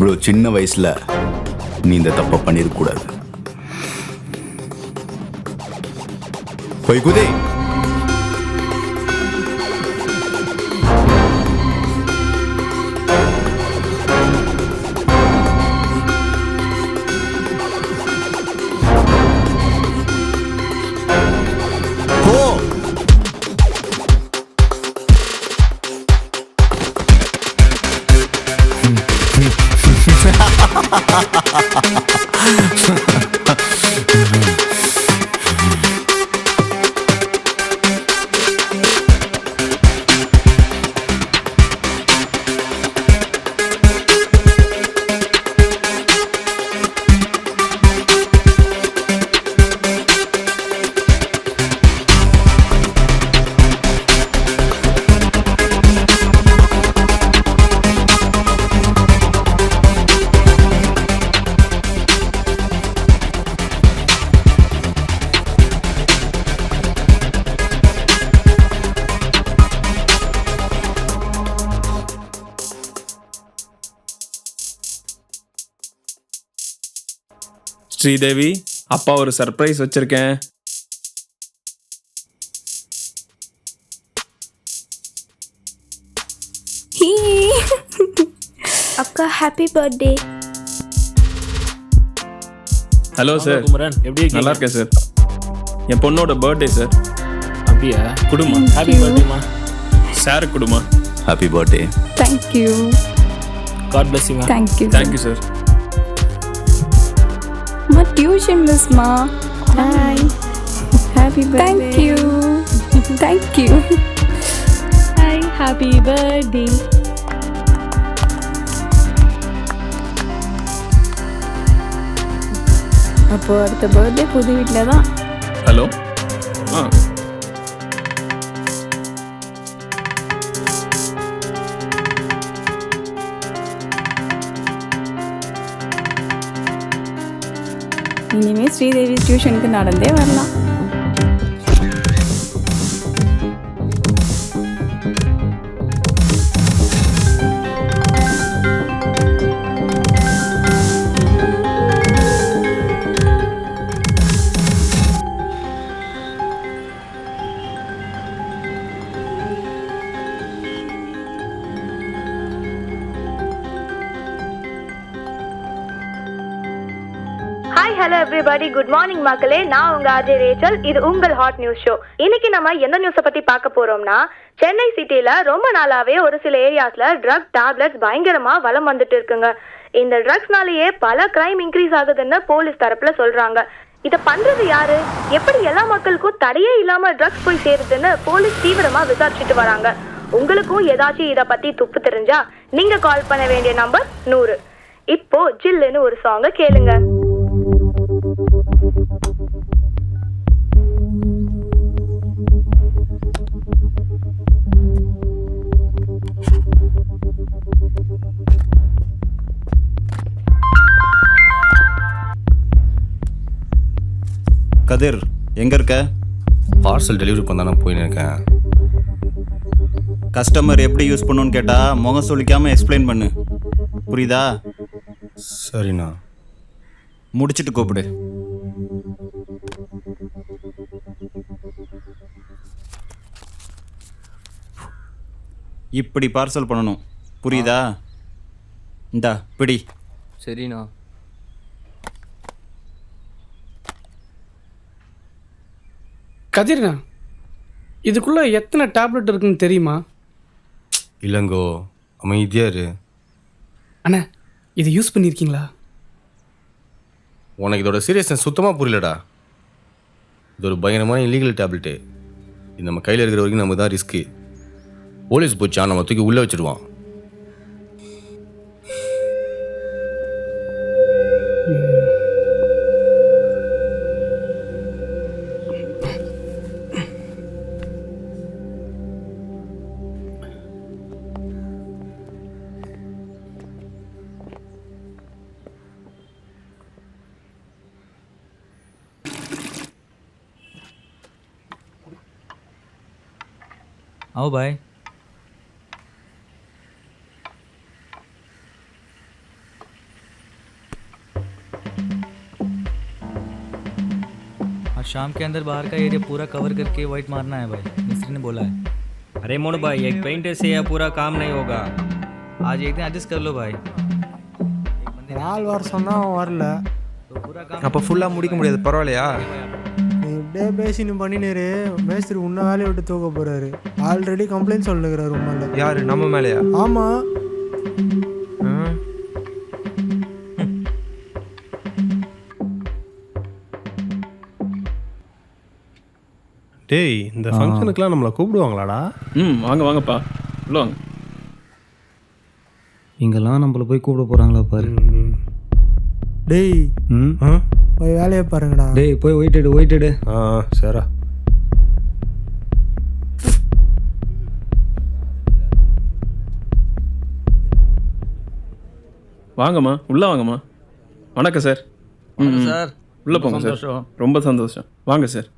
Bro சின்ன வயசுல நீ இந்த தப்பை பண்ணிருக்கூடாது. போய் குதே. ஸ்ரீதேவி, அப்பா ஒரு சர்ப்ரைஸ் வச்சிருக்கேன். அக்கா happy birthday. Hello sir, Kumaran எப்படி இருக்கீங்க? நல்லா இருக்கேன் சார். என் பொண்ணோட பர்த்டே சார். அப்படியா? குடுமா ஹாப்பி பர்த்டேமா. சார் குடுமா. Happy birthday. Thank you. God bless you. Thank you. Thank you sir. My tuition miss ma. Hi. Happy birthday. Thank you. Thank you. Hi, happy birthday. அப்போ அடுத்த பர்த்டே புது வீட்டில் தான். ஹலோ. இனிமே ஸ்ரீதேவி டியூஷனுக்கு நடந்தே வரலாம். Hi hello everybody, good morning மக்களே. நான் உங்க ஆர்ஜே ரேச்சல். இது உங்கள் ஹாட் நியூஸ் ஷோ. இன்னைக்கு நம்ம எந்த நியூஸை பத்தி பார்க்க போறோம்னா, சென்னை சிட்டில ரொம்ப நாளாவே ஒரு சில ஏரியாஸ்ல ட்ரக் டேப்லெட்ஸ் பயங்கரமா வலம் வந்துட்டு இருக்குங்க. இந்த ட்ரக்ஸ்னாலேயே பல கிரைம் இன்க்ரீஸ் ஆகுதுன்னு போலீஸ் தரப்புல சொல்றாங்க. இதை பண்றது யாரு, எப்படி எல்லா மக்களுக்கும் தடையே இல்லாம ட்ரக்ஸ் போய் சேருதுன்னு போலீஸ் தீவிரமா விசாரிச்சுட்டு வராங்க. உங்களுக்கும் ஏதாச்சும் இதை பத்தி துப்பு தெரிஞ்சா நீங்க கால் பண்ண வேண்டிய நம்பர் 100. இப்போ ஜில்லுன்னு ஒரு சாங்க கேளுங்க. கதிர் எங்க இருக்க? பார்சல் டெலிவரி பண்ண போயின்னு இருக்கேன். கஸ்டமர் எப்படி யூஸ் பண்ணணும்னு கேட்டா முகம் சொல்லிக்காம எக்ஸ்பிளைன் பண்ணு, புரியுதா? சரிண்ணா. முடிச்சிட்டு கூப்பிடு. இப்படி பார்சல் பண்ணணும், புரியுதா? இந்தா பிடி. சரிண்ணா. கதிர்ண்ணா, இதுக்குள்ளே எத்தனை டேப்லெட் இருக்குன்னு தெரியுமா? இல்லைங்கோ, அமைதியா இரு. அண்ணா, இதை யூஸ் பண்ணியிருக்கீங்களா? உனக்கு இதோட சீரியஸ்னஸ் சுத்தமாக புரியலடா. இது ஒரு பயங்கரமான இல்லீகல் டேப்லெட்டு. இது நம்ம கையில் இருக்கிற வரைக்கும் நமக்கு தான் ரிஸ்க்கு. போலீஸ் போச்சா நம்ம தூக்கி உள்ளே வச்சுடுவான். आओ भाई. शाम के अंदर बाहर का एरिया पूरा कवर करके वाइट मारना है भाई, मिस्त्री ने बोला है। अरे मोनू भाई, एक पेंटर से यह पूरा काम नहीं होगा। आज एक दिन एडजस्ट कर लो भाई। ஆள் வர சொன்னா அவன் வரல. तो पूरा काम அப்போ ஃபுல்லாக முடிக்க முடியாது, பரவாயில்லையா? நீ இப்படியே பேசின்னு பண்ணினேரு மேஸ்திரி உன்ன வேலையை விட்டு தூக்க போறாரு. ஆல்ரெடி கம்ப்ளைண்ட் சொல்லுகிறாரு உண்மையில. யாரு, நம்ம மேலேயா? ஆமா. டேய், இந்த ஃபங்க்ஷனுக்குலாம் நம்மளை கூப்பிடுவாங்களாடா? வாங்க வாங்கப்பா, உள்ள வாங்க. இங்கெல்லாம் நம்மள போய் கூப்பிட போகிறாங்களா பாரு. டேய் போய் வேலையை பாருங்கடா. டேய் போய் ஒயிட்டடு. சரா. வாங்கம்மா, உள்ள வாங்கம்மா. வணக்கம் சார். சார் உள்ள போங்க சார். ரொம்ப சந்தோஷம். வாங்க சார்.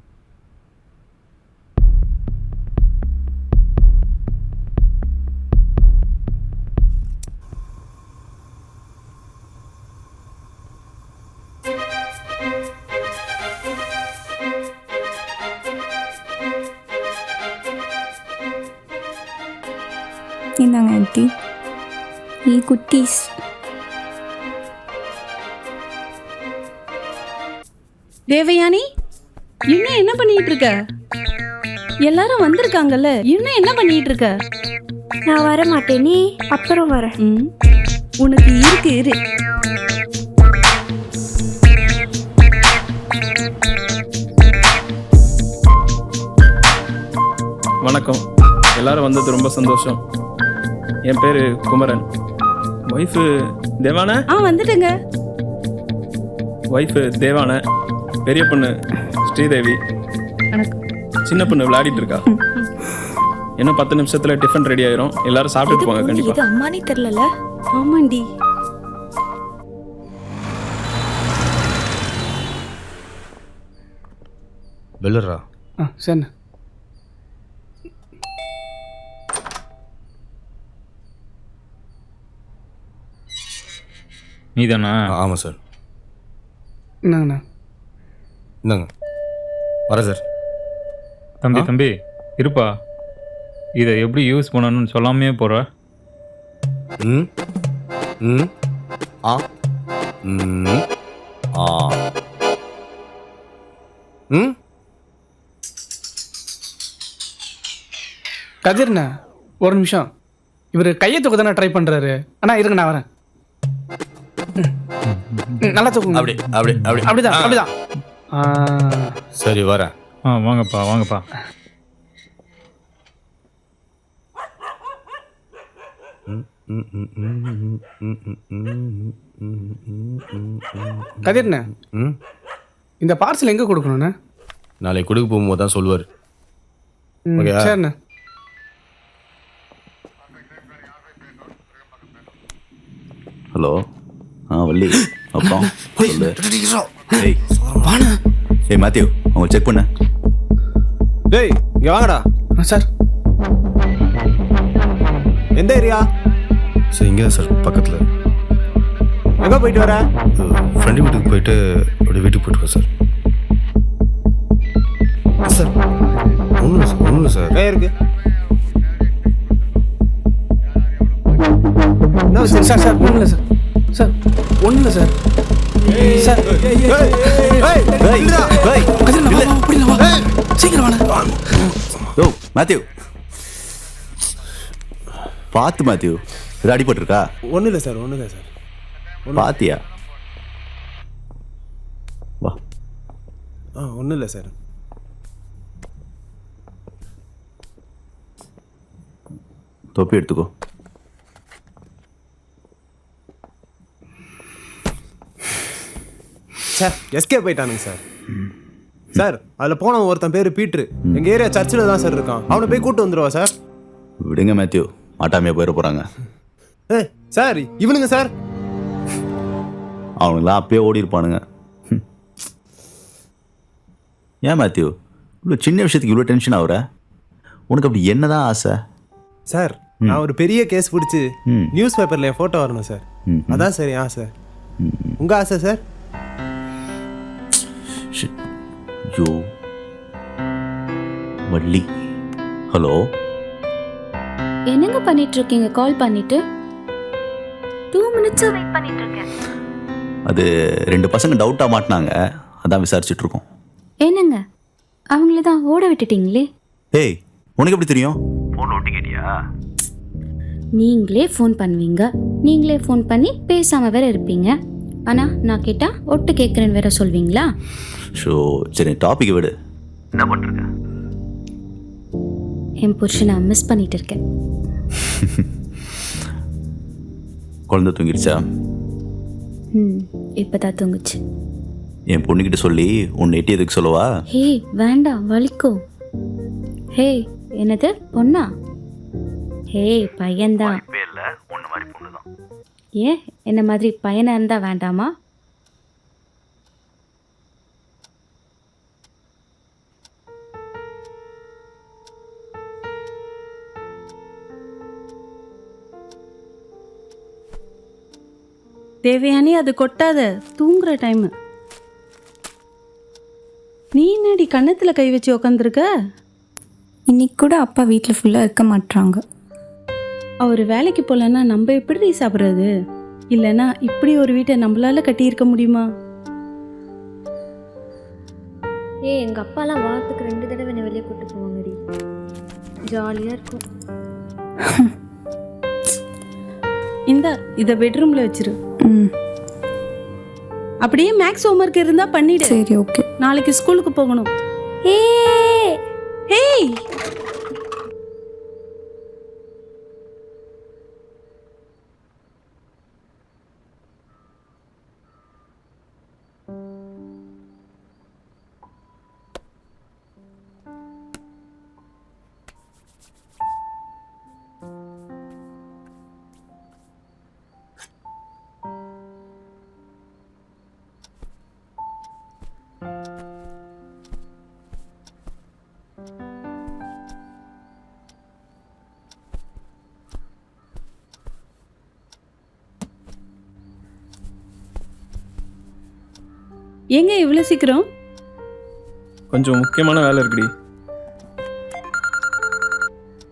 இந்தாங்க ஆண்டி, ஈ குட்டீஸ். தேவயானி, இன்னும் என்ன பண்ணிட்டு இருக்க? எல்லாரும் வந்திருக்காங்கல்ல, இன்னும் என்ன பண்ணிட்டு இருக்க? நான் வர மாட்டேன், நீ அப்புறம் வரேன். உனக்கு இரு. வணக்கம். எல்லாரும் வந்தது ரொம்ப சந்தோஷம். என் பேர் குமரன். ஒய்ஃபு தேவான. வந்துட்டேங்க. ஒய்ஃபு தேவான. பெரிய பொண்ணு ஸ்ரீதேவி. சின்ன பொண்ணு விளையாடிட்டு இருக்கா. இன்னும் 10 நிமிஷத்துல டிஃபன் ரெடி ஆயிரும். எல்லாரும் சாப்பிட்டுட்டு போங்க. கண்டிப்பா. இது அம்மானே தெரியல. ஆமாண்டி. பெல்லரா. சரி. நீதானா? ஆமாம் சார். என்னங்கண்ணா? இந்தாங்க வரேன் சார். தம்பி இருப்பா, இதை எப்படி யூஸ் பண்ணணும்னு சொல்லாமே போகிற. ம் ம் ஆ ம் ஆ ம். கதிர்ண்ணா, ஒரு நிமிஷம். இவர் கையை தூக்க தானே ட்ரை பண்ணுறாரு. அண்ணா இருங்க, நான் வரேன். நல்லா தூக்குங்க. அப்படிதான். சரி வரேன். வாங்கப்பா. கதிர்ண்ணா, இந்த பார்சல் எங்கே கொடுக்கணுண்ணா? நாளைக்கு கொடுக்க போகும்போது தான் சொல்லுவார். சரிண்ணா. ஹலோ. வள்ளி அப்புறம் சொல்லு. ஏய் மேத்யூ, அவங்க செக் பண்ண. டேய் இங்க வாங்கடா. சார் எந்த ஏரியா? சார் இங்கே தான் சார், பக்கத்தில். எங்கே போயிட்டு வர? ஃப்ரெண்டு வீட்டுக்கு போயிட்டு அப்படியே வீட்டுக்கு போயிட்டுருக்கோம் சார். சார் ஒன்றும் இல்லை சார். இருக்கு. சார் ஒன்றும் இல்லை சார். சார் ஒன்றும் இல்லை சார். சார் சீக்கிரம் வாங்க. ஓ மேத்யூ, பார்த்து மேத்யூ, இது அடிபட்டிருக்கா? ஒன்றும் இல்லை சார். பாத்தியா? வா. ஒன்றும் இல்லை சார். தொப்பி எடுத்துக்கோ. சார் எஸ்கேப் போயிட்டானுங்க சார். சார் அதில் போனவன் ஒருத்தன் பேர் பீட்ரு. எங்கள் ஏரியா சர்ச்சில் தான் சார் இருக்கான். அவனை போய் கூப்பிட்டு வந்துடுவா சார். விடுங்க மேத்யூ, மாட்டாமையாக போயிட போகிறாங்க. சார் இவனுங்க சார், அவனுங்களாம் அப்பயே ஓடி இருப்பானுங்க. ஏன் மேத்யூ இவ்வளோ சின்ன விஷயத்துக்கு இவ்வளோ டென்ஷன் ஆகுற? உனக்கு அப்படி என்னதான் ஆசை? சார் நான் ஒரு பெரிய கேஸ் பிடிச்சி நியூஸ் பேப்பரில் என் ஃபோட்டோ வரணும் சார். அதான் சார் என் ஆசை. உங்கள் ஆசை சார்? ஐயோ வள்ளி. ஹலோ, என்னங்க பண்ணிட்டு இருக்கீங்க கால் பண்ணிட்டு? 2 minutes வெயிட் பண்ணிட்டு இருக்கேன். அது 2 பசங்க டவுட்டா மாட்டினாங்க, அதான் விசாரிச்சுட்டு இருக்கோம். என்னங்க அவங்கள தான் ஓட விட்டுட்டீங்களே? ஏய், உனக்கு எப்படி தெரியும்? ஃபோன் ஒட்டி கேட்டியா? நீங்களே ஃபோன் பண்ணுவீங்க, நீங்களே ஃபோன் பண்ணி பேசாம வேற இருப்பீங்க. ஆனா நான் கேட்டா ஒட்டு கேட்குறேன்னு வேற சொல்வீங்களா? ஷோ, சரி டாபிக் விடு. என்ன பண்றீங்க? என் புருஷனை மிஸ் பண்ணிட்டு இருக்கேன். குழந்தை தூங்கிருச்சா? இப்பதான் தூங்குச்சு. என் பொண்ணுகிட்ட சொல்லி உன்னை எட்டியதுக்கு சொல்லவா? ஹே வேண்டாம், வலிக்கும். ஹே, என்னது பொண்ணா? ஹே பையன்தான். ஏன் என்ன மாதிரி பையனா இருந்தா வேண்டாமா? தேவயானி அது கொட்டாத, தூங்குற டைம். நீ என்னடி கன்னத்துல கை வச்சு உக்காந்துருக்க? இன்னைக்கு கூட அப்பா வீட்டில் ஃபுல்லாக இருக்க மாட்டாங்க. அவர் வேலைக்கு போகலன்னா நம்ம எப்படி சாப்பிட்றது? இல்லைன்னா இப்படி ஒரு வீட்டை நம்மளால கட்டியிருக்க முடியுமா? எங்கள் அப்பாலாம் வாரத்துக்கு 2 தடவை என்னை வெளியே கூட்டு போவாங்கடி. ஜாலியாக இருக்கும். இந்த இதை பெட்ரூம்ல வச்சிரு. அப்படியே மேக்ஸ் ஹோம்வொர்க் இருந்தா பண்ணிடு. சரி ஓகே. நாளைக்கு ஸ்கூலுக்கு போகணும். ஏய் ஹேய், எங்க இவ்வளவு சீக்கிரம்? கொஞ்சம் முக்கியமான வேலை இருக்குடி.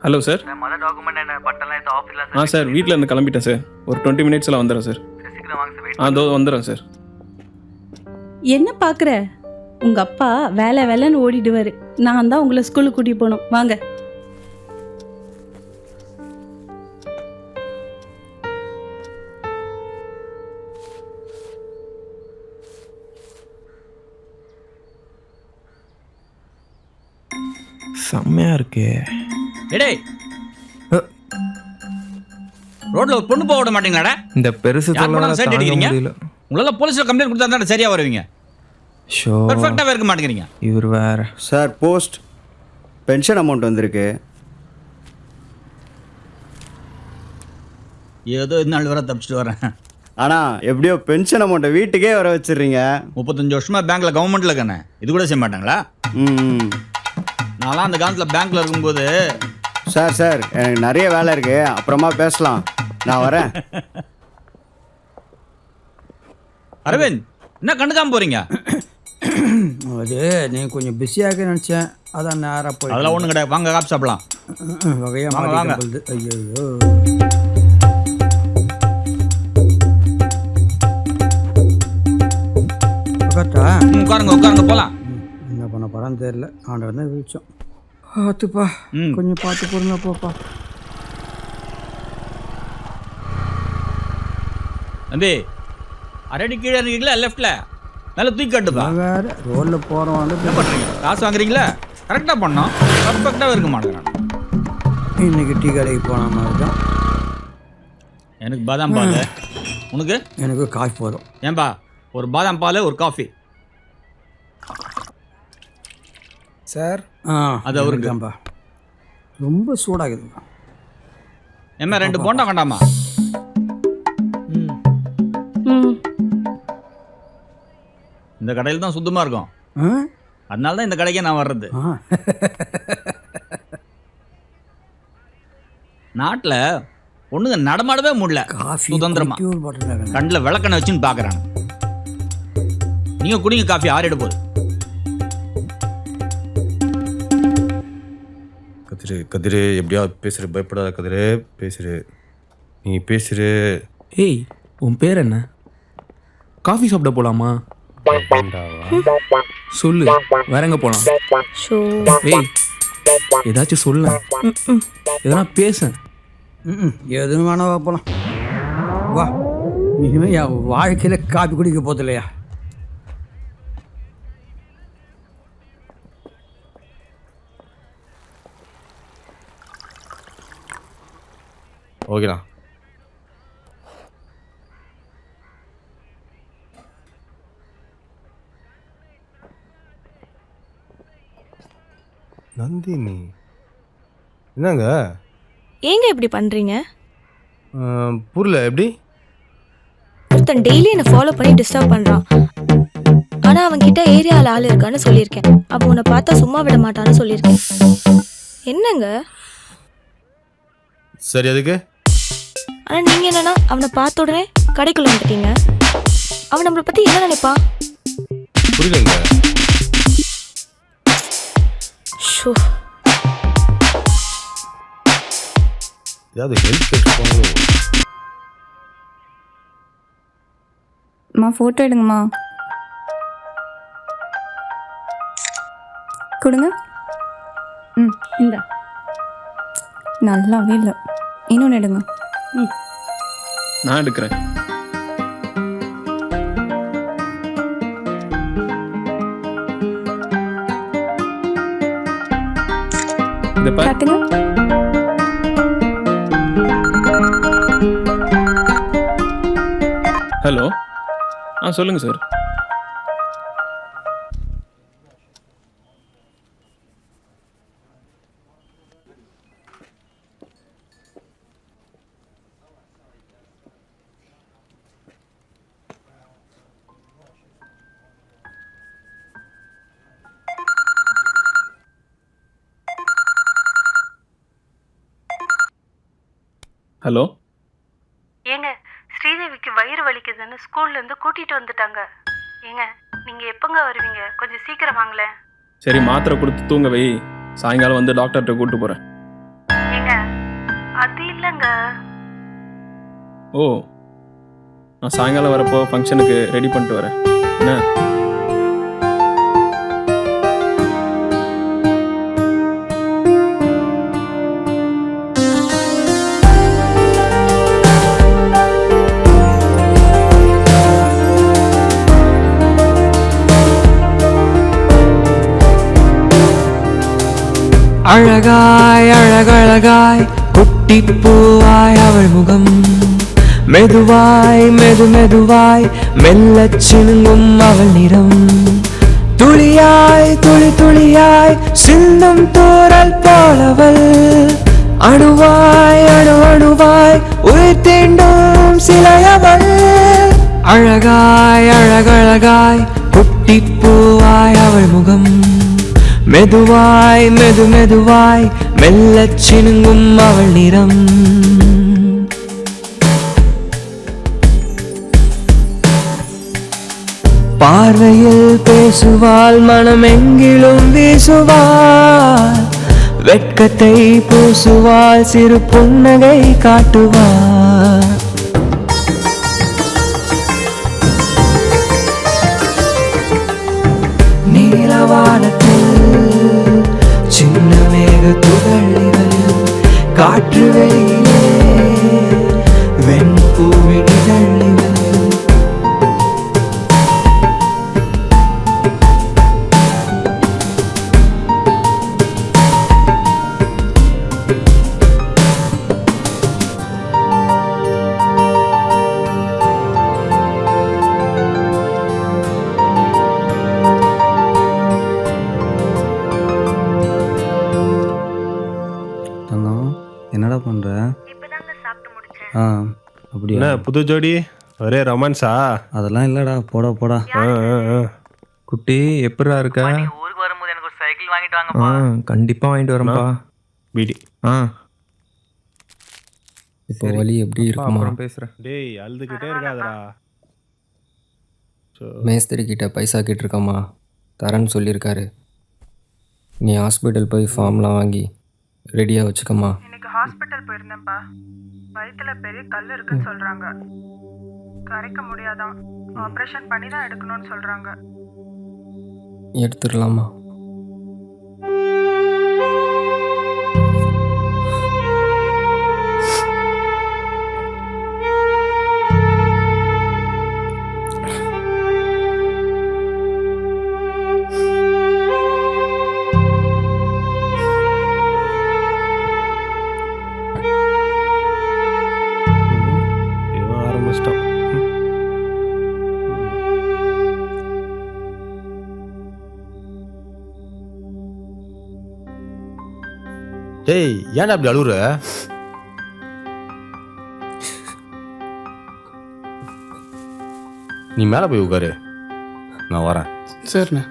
Hello sir. சார் வீட்டில் இருந்து கிளம்பிட்டேன் சார். ஒரு 20 minutesல வந்துடுறேன் சார். அதோ வந்துடுறேன் சார். என்ன பாக்குற? உங்க அப்பா வேலை வேலைன்னு ஓடிடுவாரு. நான் தான் உங்களை ஸ்கூலுக்கு கூட்டிட்டு போகணும். வாங்க. செம்மையா இருக்கே. எடே ரோட்ல ஒரு பொண்ணு போக விட மாட்டீங்களாடா? இந்த பெருசு சைட் அடிக்கிறீங்க. உங்களால போலீஸ்ல கம்ப்ளைண்ட் கொடுத்தா தான் சரியா வருவீங்க. ஷோ, பெர்ஃபெக்ட்டா இருக்க மாட்டேங்கிறீங்க. இவர் வேற. சார் போஸ்ட் பென்ஷன் அமௌண்ட் வந்திருக்கு. ஏதோ இந்த நாள் வர தப்பிச்சுட்டு வரேன். ஆனால் எப்படியோ பென்ஷன் அமௌண்ட்டை வீட்டுக்கே வர வச்சிடுறீங்க. 35 வருஷமா பேங்க்ல கவர்மெண்ட்ல இருக்கேன். இது கூட செய்ய மாட்டாங்களா? நான்லாம் அந்த காலத்தில் பேங்க்ல இருக்கும்போது. சார் சார் எனக்கு நிறைய வேலை இருக்கு, அப்புறமா பேசலாம், நான் வரேன். அரவிந்த், என்ன கண்டுக்காம போறீங்க? அது நீ கொஞ்சம் பிஸியாக நினச்சேன், அதான் நேராக போய். அதெல்லாம் ஒன்றும் கிடையாது, வாங்க காப்பி சாப்பிடலாம். வகையாக வாங்க. ஐயோ உட்காருங்க உட்காருங்க போகலாம். என்ன பண்ண போகிறான்னு தெரியல. ஆண்டவர் தான் விழிச்சோம். பார்த்துப்பா, கொஞ்சம் பார்த்து பொறுங்க போப்பா. தம்பி, அரடி கீழே இருக்கீங்களா லெஃப்ட்ல? நல்லா தூக்கி கட்டுப்பா. வேற ரோடில் போகிறோம். என்ன பண்ணுறீங்க? காசு வாங்குறீங்களா? கரெக்டாக பண்ணோம், பர்ஃபெக்டாக இருக்க மாட்டேங்கிறேன். இன்னைக்கு டீ கடைக்கு போன மாதிரி தான். எனக்கு பாதாம் பால், உனக்கு? எனக்கு காஃபி போதும். ஏன்பா, ஒரு பாதாம் பால் ஒரு காஃபி. சார் அது அவருக்கு தான்ப்பா. ரொம்ப சூடாகுதுப்பா. என்ன 2 போண்டா வேண்டாமா? இந்த கடையில் தான் சுத்தமாக இருக்கும், அதனால தான் இந்த கடைக்கே நான் வர்றது. நாட்டில் ஒண்ணுங்க நடமாடவே முடியல சுதந்திரமா. கண்ணில் விளக்கணை வச்சுன்னு பார்க்குறாங்க. நீங்கள் குடிங்க காஃபி, ஆறிட போகுது. கதிரு கதிரு எப்படியா பேசுகிற, பயப்படாத கதிரு, பேசுகிற, நீ பேசுகிற. ஏய் உன் பேர் என்ன? காஃபி சாப்பிட போலாமா? சொல்லு, வேற எங்க போலாம்? ஏய் ஏதாச்சும் சொல்ல, எதனா பேச. எதுவும் வேணாவா போகலாம். வா, இனிமேல் என் வாழ்க்கையில் காப்பி குடிக்க போதில்லையா? ஓகேண்ணா. நந்தினி என்னங்க? ஏங்க இப்படி பண்றீங்க? புரியல, எப்படி? ஒருத்தன் டெய்லி என்னை ஃபாலோ பண்ணி டிஸ்டர்ப் பண்றான். ஆனா அவன் கிட்ட ஏரியாவில் ஆள் இருக்கான்னு சொல்லியிருக்கேன். அப்போ உன்னை பார்த்தா சும்மா விட மாட்டான்னு சொல்லியிருக்கேன். என்னங்க? சரி, அதுக்கு? ஆனா நீங்க என்னன்னா அவனை பார்த்த உடனே கடைக்குள்ள வந்துட்டீங்க. அவன் நம்மளை பத்தி என்ன நினைப்பான்? புரியலங்க. ஷோ, ஏதாவது ஹெல்ப் கேட்டுருப்பாங்களோ? அம்மா ஃபோட்டோ எடுங்கம்மா. கொடுங்க. இந்த நல்லாவே இல்லை, இன்னொன்று எடுங்க. நான் எடுக்கிறேன். இதை பாரு. காட்டுங்க. ஹலோ, சொல்லுங்கள் சார். ஹலோ, ஏங்க ஸ்ரீதேவிக்கு வயிறு வலிக்குதுன்னு ஸ்கூல்ல இருந்து கூட்டிட்டு வந்துட்டாங்க. ஏங்க நீங்க எப்பங்க வருவீங்க? கொஞ்சம் சீக்கிரம் வாங்களேன். சரி மாத்திரை கொடுத்து தூங்க வை, சாயங்காலம் வந்து டாக்டர்கிட்ட கூப்பிட்டு போகிறேன். ஏங்க அது இல்லைங்க. ஓ, நான் சாயங்காலம் வரப்போ ஃபங்க்ஷனுக்கு ரெடி பண்ணிட்டு வரேன். என்ன? அழகாய் அழகழகாய் குட்டிப்பூவாய் அவள் முகம், மெதுவாய் மெதுவாய் மெல்லச் சினுங்கும் அவள் நிறம், துளியாய் துளியாய் சிந்தும் தூறல் போலவள், அணுவாய் அணுவாய் உயிர் தீண்டும் சிலையவள். அழகாய் அழகழகாய் குட்டிப்பூவாய் அவள் முகம், மெதுவாய் மெதுவாய் மெல்லச் சினுங்கும் அவள் நிறம். பார்வையில் பேசுவாள், மனமெங்கிலும் வீசுவாள், வெட்கத்தை பூசுவாள், சிறு புன்னகை காட்டுவாள். நீலவானத்தில் சின்ன மேக துகளிகள், காற்று வெளியிலே வெண்பூவின் இதழிகள். என்னடா பண்ற? அப்படியா? என்ன புது ஜோடி, ஒரே ரொமான்ஸா? அதெல்லாம் இல்லடா, போடா. குட்டி எப்படா இருக்க? ஊருக்கு வரும்போது எனக்கு ஒரு சைக்கிள் வாங்கிட்டு வாங்கப்பா. கண்டிப்பா வாங்கிட்டு வரேன்ப்பா. பீடி. இப்போ வலி எப்படி இருக்குமா? பேசுறேன். டேய் அழுதுகிட்டே இருக்காதடா. மேஸ்திரி கிட்ட பைசா கேட்டிருக்காமா, தரேன்னு சொல்லியிருக்காரு. நீ ஹாஸ்பிட்டல் போய் ஃபார்ம்லாம் வாங்கி ரெடியாக வச்சுக்கம்மா. இன்னைக்கு ஹாஸ்பிட்டல் போயிருந்தேன்ப்பா. வயிற்றுல பெரிய கல் இருக்குன்னு சொல்றாங்க. கரைக்க முடியாதான். ஆப்ரேஷன் பண்ணி தான் எடுக்கணும்னு சொல்றாங்க. எடுத்துடலாமா? இவன் ஆரம்பிச்சிட்டான். டேய் ஏன்டா அப்படி அழுகுற? நீ மேலே போய் உட்காரு, நான் வரேன். சரிண்ணே.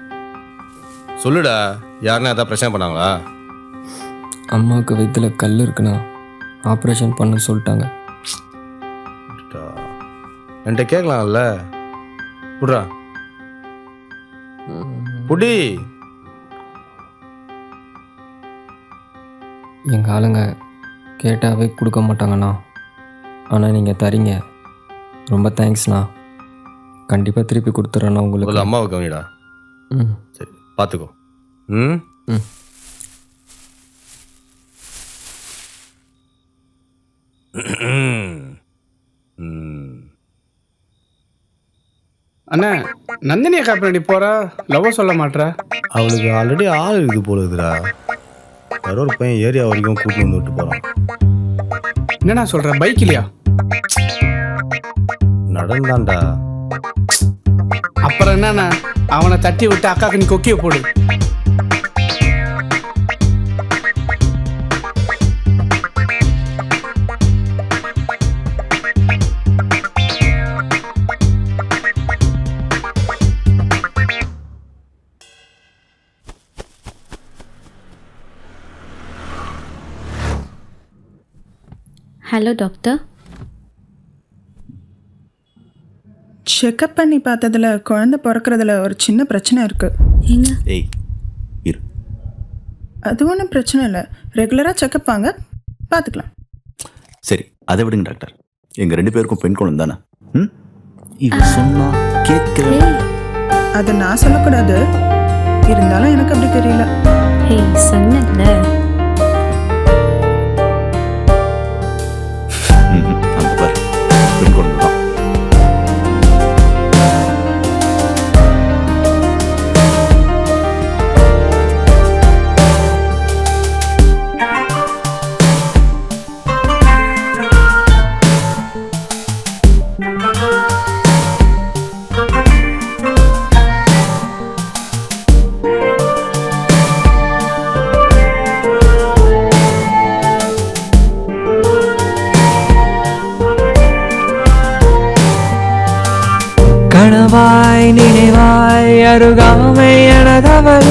சொல்லுடா, யாருன்னா எதாவது பிரச்சனை பண்ணாங்களா? அம்மாவுக்கு வயிற்றுல கல் இருக்குண்ணா, ஆப்ரேஷன் பண்ண சொல்லிட்டாங்க. என்கிட்ட கேட்கலாம்ல. புட்றா புடி. எங்கள் ஆளுங்க கேட்டாவே கொடுக்க மாட்டாங்கண்ணா. ஆனால் நீங்கள் தரீங்க, ரொம்ப தேங்க்ஸ்ண்ணா. கண்டிப்பாக திருப்பி கொடுத்துட்றேண்ணா உங்களுக்கு. முதல்ல அம்மாவை கவனிடா. ம் சரி, பார்த்துக்கோ. ம் ம் அண்ணா, நந்தினி அக்கா பின்னாடி போறா, லவ் சொல்ல மாட்றா. அவளுக்கு ஆல்ரெடி ஆள் இருக்குது போல இருக்குதுடா. யாரோ ஒரு பையன் ஏரியா வரைக்கும் கூட்டிட்டு வந்து விட்டு போகிறான். என்னண்ணா சொல்ற, பைக் இல்லையா? நடந்தான்டா. அப்புறம் என்னண்ணா, அவனை தட்டி விட்டு அக்காக்கு நீ கொக்கிய போடு. Hello doctor. செக்கப் பண்ணி பார்த்ததுல குழந்தை பிறக்கிறதுல ஒரு சின்ன பிரச்சனை இருக்கு. ஏங்க? ஏய் இரு. அது ஒன்றும் பிரச்சனை இல்லை, ரெகுலராக செக்கப் வாங்க, பார்த்துக்கலாம். சரி, அதை விடுங்க டாக்டர். எங்கள் 2 பேருக்கும் பெண் குழந்தை தானே? ம் இது சொன்னா கேட்க. அதை நான் சொல்லக்கூடாது, இருந்தாலும் எனக்கு அப்படி தெரியல. ஏய் சொன்னல. அந்த பாரு, பெண் குழந்தை தான். கனவாய் நினைவாய் அருகாமை எனதவள்,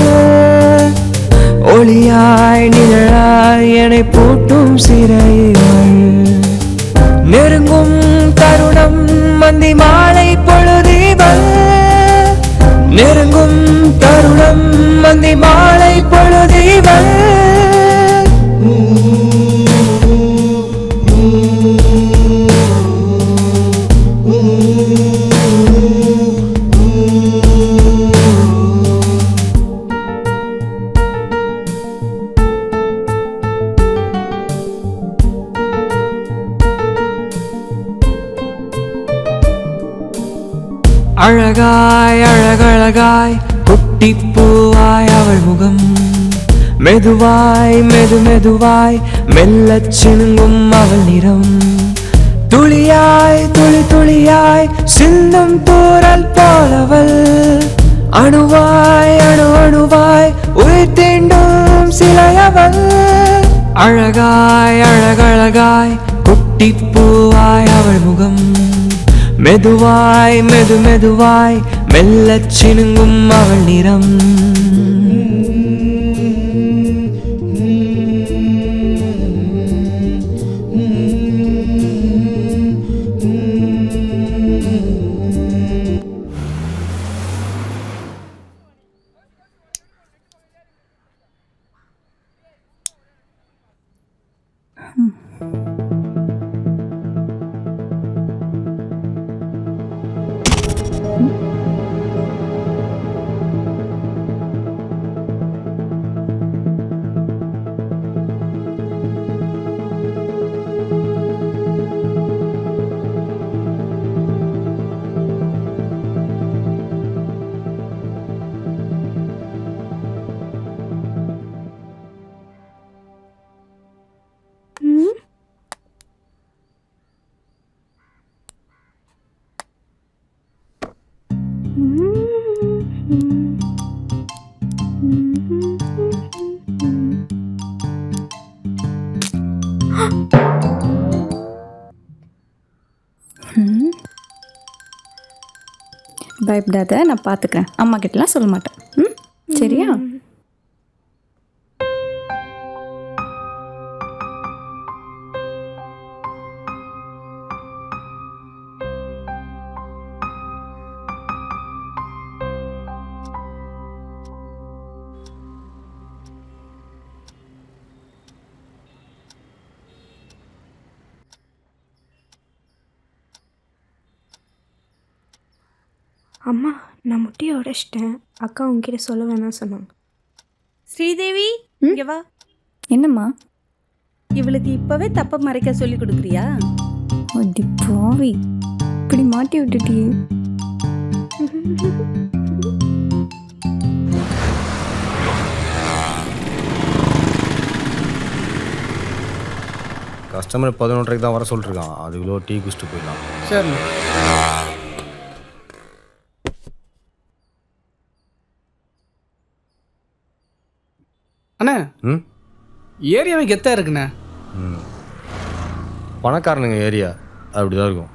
ஒளியாய் நிழலாய் என்னை பூட்டும் சிறைகள், நெருங்கும் தருணம் மந்தி மாலை பொழுதிவள், நெருங்கும் தருணம் மந்தி மாலை பொழுதிவள். அழகாய் அழகழகாய் குட்டிப்பூவாய் அவள் முகம், மெதுவாய் மெதுவாய் மெல்லச் சினுங்கும் அவள் நிறம், துளியாய் துளியாய் சிந்தும் தூறல் போலவள், அணுவாய் அணுவாய் உயிர் தீண்டும் சிலையவள். அழகாய் அழகழகாய் குட்டிப்பூவாய் அவள் முகம், மெதுவாய் மெதுவாய் மெல்லச் சினுங்கும் அவள் நிறம். பயப்படாத, நான் பார்த்துக்கிறேன். அம்மா கிட்டலாம் சொல்ல மாட்டேன். ம், சரியா? அம்மா, நான் முட்டியை உடைச்சிட்டேன். அக்கா உங்ககிட்ட சொல்ல வேணாம் சொன்னாங்க. ஸ்ரீதேவி, இங்க வா. என்னம்மா? இவளுக்கு இப்பவே தப்ப மறைக்க சொல்லி கொடுக்குறியா? அடி பாவி, இப்படி மாட்டி விட்டுட்டியே. கஸ்டமர் 11:30 தான் வர சொல்லிருக்கான். அதுக்குள்ளே டீ குடிச்சிட்டு போயிடலாம். சரி. அண்ணா, ஏரியாவே கெத்தா இருக்குண்ணே. பணக்காரனுங்க ஏரியா அப்படிதான் இருக்கும்.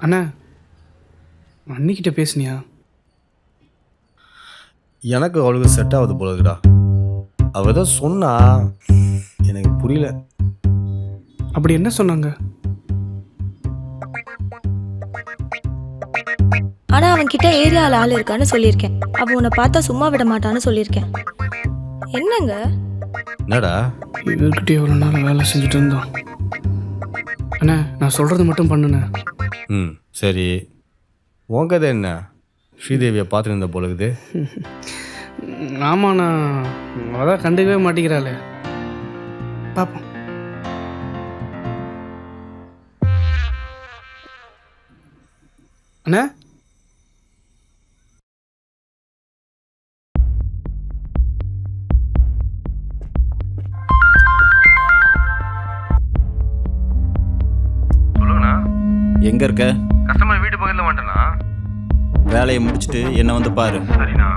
அண்ணா, அன்னிக்கிட்ட பேசுனியா? எனக்கு அவளுக்கு செட் ஆகுது போல இருக்குடா. அவ ஏதோ சொன்னா, எனக்கு புரியல. அப்படி என்ன சொன்னாங்க? ஆனா அவன்கிட்ட ஏரியாவில் ஆள் இருக்கான்னு சொல்லியிருக்கேன். அவன் உன்னை பார்த்தா சும்மா விட மாட்டான்னு சொல்லியிருக்கேன். என்னங்க? என்னடா? இவர்கிட்ட எவ்வளோ நாள் வேலை செஞ்சுட்டு இருந்தோம். அண்ணா, நான் சொல்கிறது மட்டும் பண்ணுண்ணே. சரி. உன் கதை என்ன? ஸ்ரீதேவியை பார்த்துட்டு இருந்த போல இருக்குது. ஆமாண்ணா, அதான் கண்டுக்கவே மாட்டேங்கிறாளே. பார்ப்போம். அண்ணா, சொல்லுங்கண்ணா. எங்க இருக்க? கஸ்டமர் வீட்டு பக்கத்தில் வந்துட்டேண்ணா. வேலையை முடிச்சுட்டு என்ன வந்து பாரு. சரிண்ணா.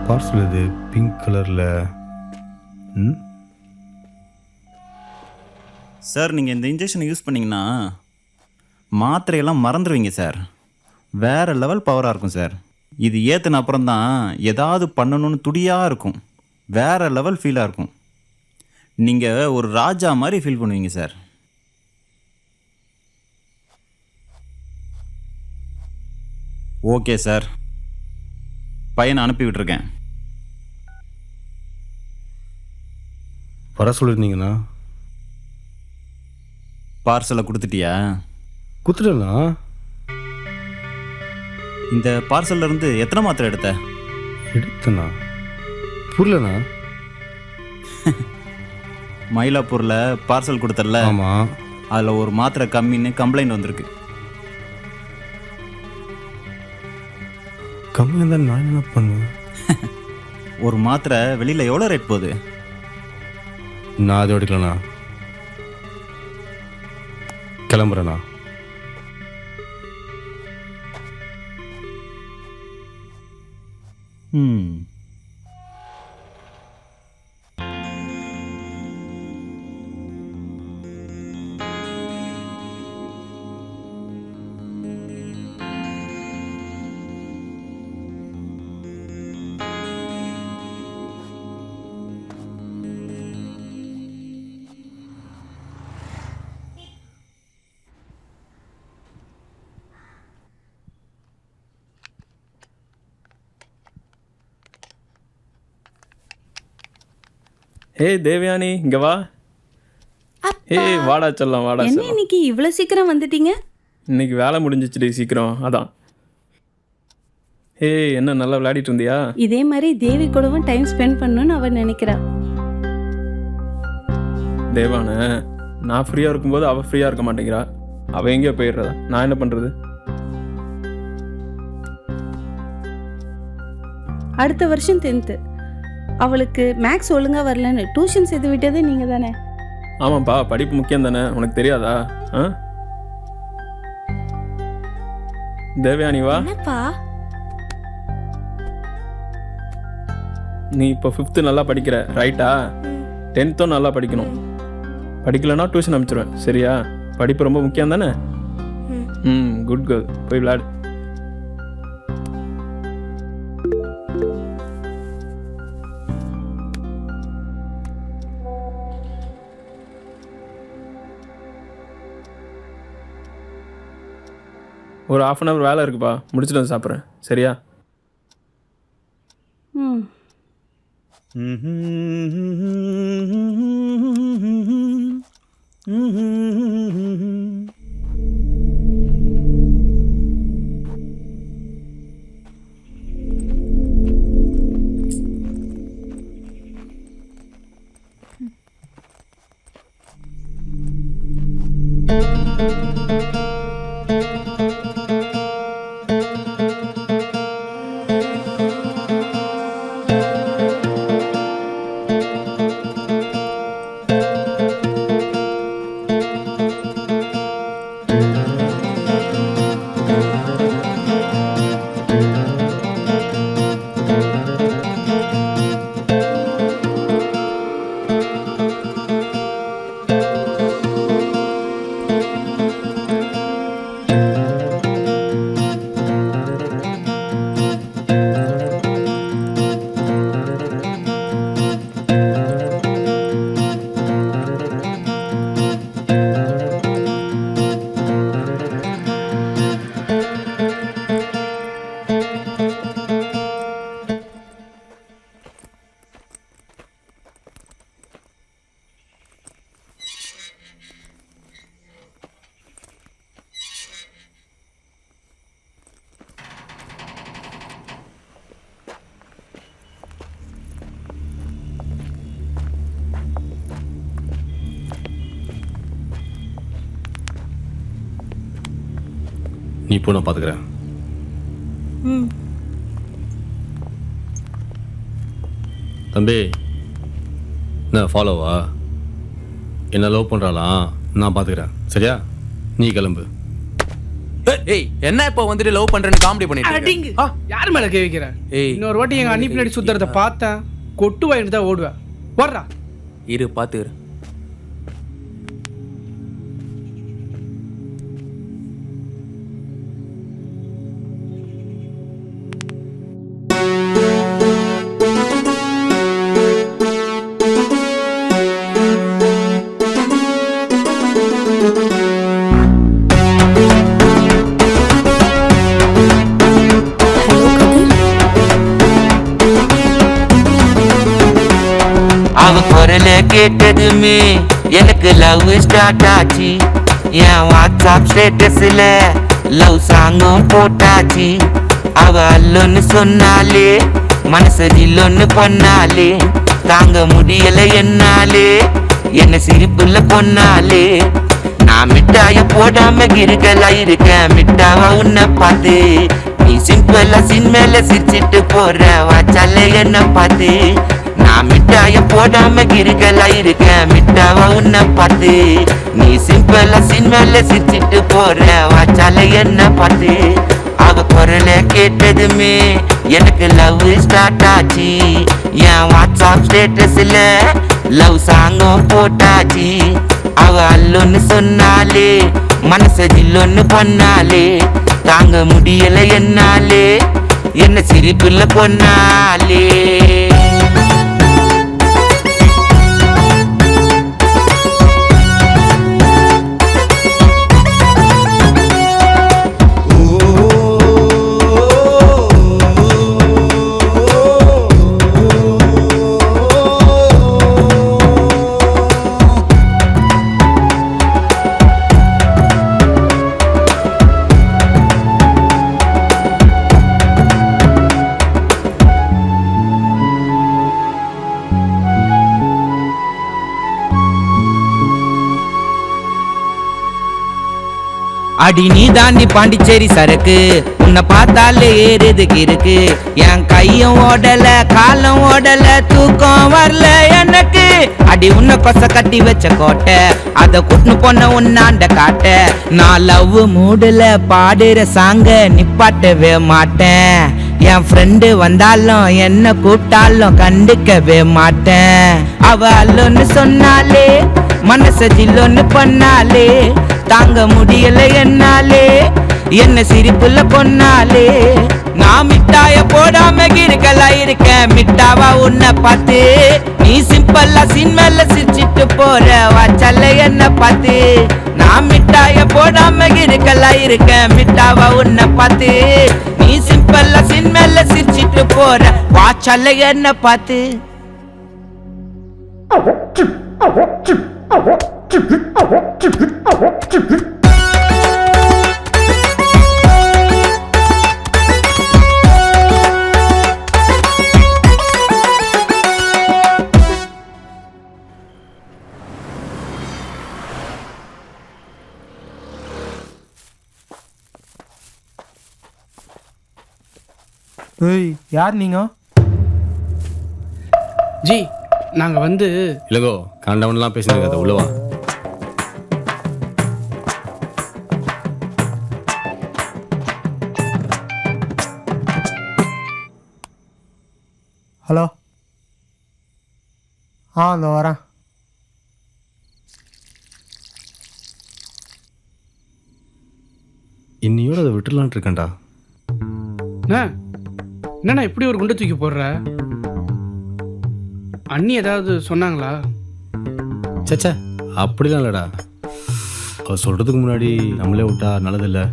பார்சல் இது பிங்க் கலரில். சார், நீங்கள் இந்த இன்ஜெக்ஷனை யூஸ் பண்ணிங்கன்னா மாத்திரையெல்லாம் மறந்துடுவீங்க சார். வேறு லெவல் பவராக இருக்கும் சார். இது ஏற்றின அப்புறம் தான் ஏதாவது பண்ணணும்னு துடியாக இருக்கும். வேறு லெவல் ஃபீலாக இருக்கும். நீங்கள் ஒரு ராஜா மாதிரி ஃபீல் பண்ணுவீங்க சார். ஓகே சார், பையனை அனுப்பி விட்டுருக்கேன். வர சொல்லியிருந்தீங்கண்ணா. பார்சலை கொடுத்துட்டியா? கொடுத்துட்டேண்ணா. இந்த பார்சல்ல இருந்து எத்தனை மாத்திரை எடுத்தண்ணா? புரியலண்ணா. மயிலாப்பூரில் பார்சல் கொடுத்தல. ஆமாம். அதில் ஒரு மாத்திரை கம்மின்னு கம்ப்ளைண்ட் வந்திருக்கு. கம்மியாக இருந்தால் நான் என்ன பண்ணுவேன்? ஒரு மாத்திரை வெளியில் எவ்வளோ ரேட் போகுது? நான் அதை எடுக்கலண்ணா. கிளம்புறேண்ணா. ஹே தேவயானி, இங்கே வா. ஏய் வாடா செல்லம், வாடா என்ன செல்லம். இன்னைக்கு இவ்வளவு சீக்கிரம் வந்துட்டீங்க? இன்னைக்கு வேலை முடிஞ்சிச்சுடி சீக்கிரம், அதான். ஏய் என்ன நல்லா விளையாடிட்டு இருந்தியா? இதே மாதிரி தேவி கூடவும் டைம் ஸ்பெண்ட் பண்ணணும்னு அவ நினைக்கிறா. தேவான, நான் ஃப்ரீயாக இருக்கும்போது அவள் ஃப்ரீயாக இருக்க மாட்டேங்கிறா. அவள் எங்கேயோ போயிடுறதா, நான் என்ன பண்ணுறது? அடுத்த வருஷம் 10th அவளுக்கு மேக்ஸ் ஒழுங்கா வரலன்னு டியூஷன் சேர்த்து விட்டதே நீங்க தானே? ஆமாப்பா, படிப்பு முக்கியம் தானே, உனக்கு தெரியாதா? ஆ தேவயானி வா. என்னப்பா? நீ இப்போ 5th நல்லா படிக்கிற ரைட்டா? 10th நல்லா படிக்கணும். படிக்கலைன்னா டியூஷன் அனுப்பிச்சிடுவேன், சரியா? படிப்பு ரொம்ப முக்கியம் தானே? குட் கேர்ள், போய் விளையாடு. ஒரு 1/2 hour வேலை இருக்குப்பா, முடிச்சுட்டு வந்து சாப்பிட்றேன், சரியா? ம். நீ இப்போ நான் பார்த்துக்கிறேன். தம்பி, என்ன ஃபாலோவா? என்ன லவ் பண்ணுறாளாம், நான் பார்த்துக்கிறேன், சரியா? நீ கிளம்பு. ஏய் என்ன இப்போ வந்துட்டு லவ் பண்றேன்னு காமெடி பண்ணிட்டு இருக்க? யார் மேல கை வைக்கிற? இன்னொரு வாட்டி எங்க அண்ணி பின்னாடி சுத்துறத பார்த்தேன், கொட்டு வாங்கிட்டு தான் ஓடுவேன். வர்றா. இரு பார்த்துக்கிறேன். அவ குரல கேட்டதுமே எனக்கு லவ் ஸ்டார்ட் ஆச்சு. என் வாட்ஸ்அப் ஸ்டேட்டஸ்ல லவ் சாங்கும் போட்டாச்சு. அவ அல்லொன்னு சொன்னாலே மனசு ஜில்லொன்னு பண்ணாலே, தாங்க முடியல என்னாலே என்ன சிரிப்புல பொண்ணாலே. நான் மிட்டாய போடாம கிருக்கலா இருக்கேன் மிட்டாவா உன்னை பார்த்து. நீ சிம்பிளா சின்மேல சிரிச்சிட்டு போற வாச்சால என்ன பார்த்து. நான் மிட்டாய போடாம கிருக்கலா இருக்கேன் மிட்டாவா உன்னை பார்த்து. நீ சிம்பிளா சின்மேல சிரிச்சிட்டு போற வாச்சால என்ன பார்த்து. அவ குரல கேட்டதுமே எனக்கு லவ் ஸ்டார்ட் ஆச்சு. என் வாட்ஸ்அப் ஸ்டேட்டஸ்ல லவ் சாங்கும் போட்டாச்சு. அவ அல்லொன்னு சொன்னாலே மனசு ஜில்லொன்னு பண்ணாலே, தாங்க முடியல என்னாலே என்ன சிரிப்புல பொண்ணாலே. அடி நீ தாண்டி பாண்டிச்சேரி சரக்கு உன்னை பார்த்தாலே ஏறுதுக்கு இருக்கு என் கையும் ஓடல காலம் ஓடல தூக்கம் வரல எனக்கு அடி உன்னை கொச கட்டி வச்ச கோட்டை அத கூட்டுன்னு போன உன்னாண்ட காட்ட நான் லவ் மூடுல பாடுற சாங்க நிப்பாட்டவே மாட்டேன் என் ஃப்ரெண்டு வந்தாலும் என்ன கூப்பிட்டாலும் கண்டுக்கவே மாட்டேன் அவ அல்லொன்னு சொன்னாலே மனச ஜில்லொன்னு பண்ணாலே தாங்க முடியல என்னாலே என்ன சிரிப்புல பொண்ணாலே நான் மிட்டாய போடாம இருக்கேன் மிட்டாவா உன்னை பார்த்து நீ சிம்பிளா சின்மேல சிரிச்சிட்டு போற வாச்சல்ல என்ன பார்த்து நான் மிட்டாய போடாம இருக்கேன் மிட்டாவா உன்னை பார்த்து நீ சிம்பிளா சின்மேல சிரிச்சிட்டு போற வாச்சல்ல என்ன பார்த்து ஏய் யார் நீங்க? ஜி நாங்கள் வந்து இல்லைங்கோ காண்டவன்லாம் பேசினது அதை உள்ளவா. ஹலோ அந்த வரேன். இன்னையோட அதை விட்டுலான் இருக்கேன்டா. என்னண்ணா இப்படி ஒரு குண்டை தூக்கி போடுற? அண்ணி ஏதாவது சொன்னாங்களா? சச்சா அப்படிலாம் இல்லைடா. அவள் சொல்கிறதுக்கு முன்னாடி நம்மளே விட்டா நல்லதில்லை.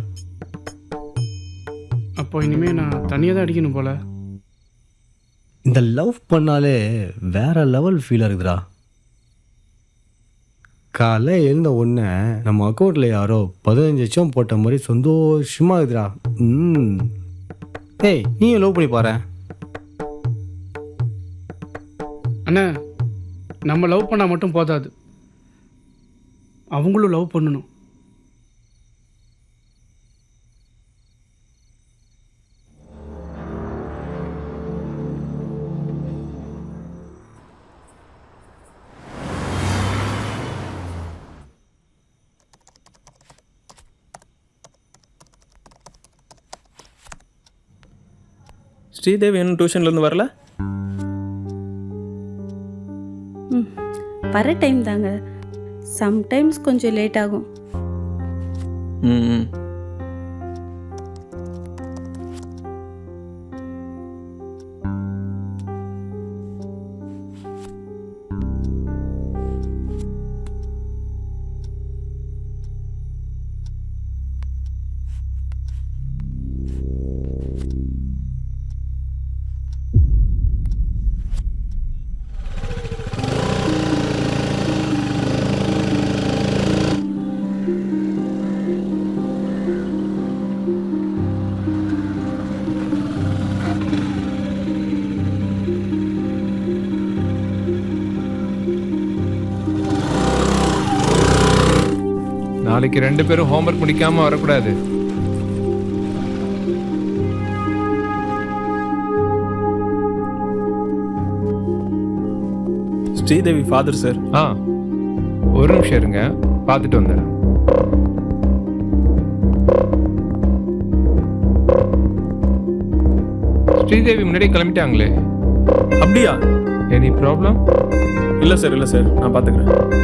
அப்போ இனிமேல் நான் தனியாக தான் அடிக்கணும் போல. இந்த லவ் பண்ணாலே வேற லெவல் ஃபீலாக இருக்குதுடா. காலை எழுந்த ஒன்று நம்ம அக்கௌண்ட்டில் யாரோ 15 லட்சம் போட்ட மாதிரி சந்தோஷமாக இருக்குதுடா. ஏய் நீ லவ் பண்ணி பாரு. அண்ணா நம்ம லவ் பண்ணால் மட்டும் போதாது, அவங்களும் லவ் பண்ணணும். ஸ்ரீதேவி இன்னும் டியூஷன்லேருந்து வரல? வர டைம் தாங்க, சம்டைம்ஸ் கொஞ்சம் லேட் ஆகும். ம் நாளைக்கு 2 பேரும் ஹோம்ஒர்க் முடிக்காம வரக்கூடாது. Sridevi father sir. ஒரு நிமிஷம் இருங்க, பார்த்துட்டு வந்தேன். ஸ்ரீதேவி முன்னாடியே கிளம்பிட்டாங்களே. அப்படியா? Any problem? இல்லை சார், இல்லை சார், நான் பார்த்துக்கிறேன்.